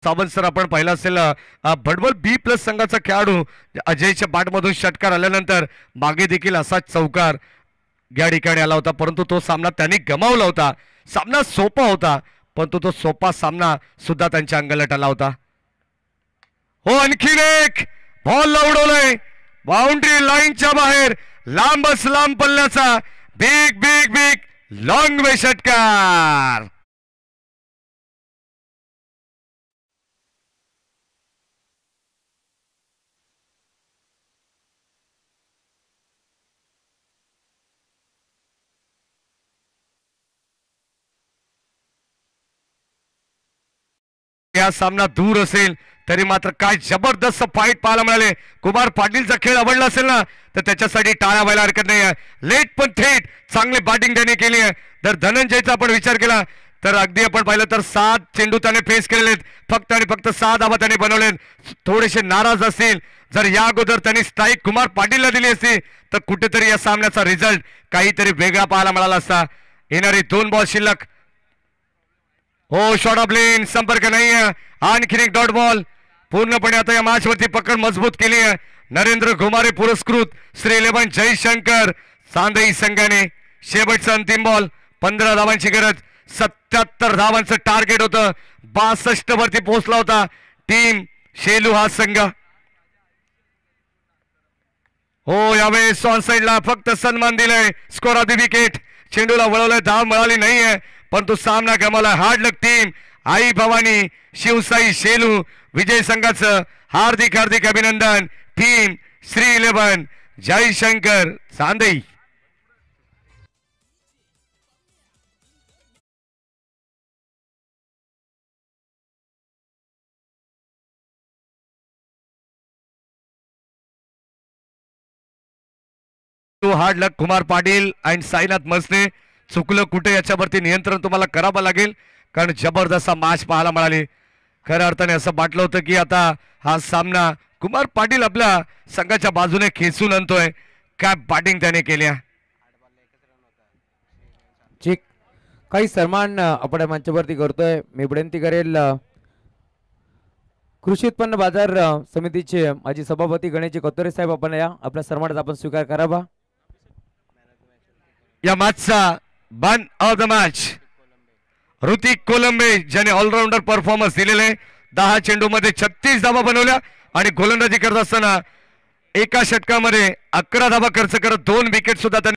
स्थापन सर आपण पाहिलं असेल भडबल बी प्लस संघाचा खेळाडू अजयच्या बॅटमधून षटकार आल्यानंतर मागे देखील असाच चौकार या ठिकाणी आला होता, परंतु तो सामना त्यांनी गमावला होता. सामना सोपा होता परंतु तो सोपा सामना सुद्धा त्यांच्या अंगलट आला होता. हो आणखीन एक बॉल उडवलाय बाउंड्री लाईनच्या बाहेर, लांबच लांब पल्ल्याचा बिग बिग बिग लॉंग वे षटकार. या सामना दूर असेल तरी मात्र काय जबरदस्त फाईट पाहायला मिळाले. कुमार पाटीलचा खेळ आवडला असेल ना तर त्याच्यासाठी टाळ्या व्हायला हरकत नाही. लेट पण थेट चांगली बॅटिंग त्याने केली आहे. जर धनंजयचा आपण विचार केला तर अगदी आपण पाहिलं तर 7 चेंडू त्याने फेस केलेत, फक्त आणि फक्त 6 धावा त्याने बनवलेत. थोडेसे नाराज असतील. जर या अगोदर त्यांनी स्ट्राईक कुमार पाटीलला दिली असती तर कुठेतरी या सामन्याचा रिझल्ट काहीतरी वेगळा पाहायला मिळाला असता. येणारी 2 बॉल शिल्लक. हो शॉर्ट ऑफ लेन, संपर्क नाही आहे. आणखीन एक डॉट बॉल. पूर्णपणे आता या मॅच वरती पकड मजबूत केली आहे. नरेंद्र घुमारे पुरस्कृत श्री 11 जयशंकर सांदई संघाने. शेवटचा अंतिम बॉल. 15 धावांची गरज. 77 धावांचं टार्गेट होतं. 62 वरती पोहोचला होता टीम शेलू हा संघ. हो यावेळेस ऑन साइडला फक्त सन्मान दिलाय. Score off the wicket. चेंडूला वळवलंय, धाव मिळाली नाहीये परंतु सामना गमावला. हार्ड लक टीम आई भवानी शिवसाई शेलू विजय संघाचं हार्दिक हार्दिक अभिनंदन. Team Shri 11 Jayshankar Sandai. Hard luck Kumar Patil आणि साईनाथ मसने. चुकलं कुठे याच्यावरती नियंत्रण तुम्हाला करावं लागेल कारण जबरदस्त मॅच पाहायला मिळाली. खऱ्या अर्थाने असं वाटलं होतं की आता हा सामना कुमार पाटील आपल्या संघाच्या बाजूने खेचून आणतोय. काय बॅटिंग त्याने केली. ठीक, काही सन्मान आपण या मंचावरती करतोय. मी विनंती करेल कृषी उत्पन्न बाजार समितीचे माजी सभापती गणेशजी कतोरे साहेब आपण या आपल्या सन्मानाचा आपण स्वीकार करावा. या मॅचचा बन of the match Hrithik Kolambe ज्याने ऑलराऊंडर परफॉर्मन्स दिलेले. 10 चेंडू मध्ये 36 धावा बनवल्या आणि गोलंदाजी करत असताना एका षटकामध्ये 11 धावा खर्च करत 2 विकेट सुद्धा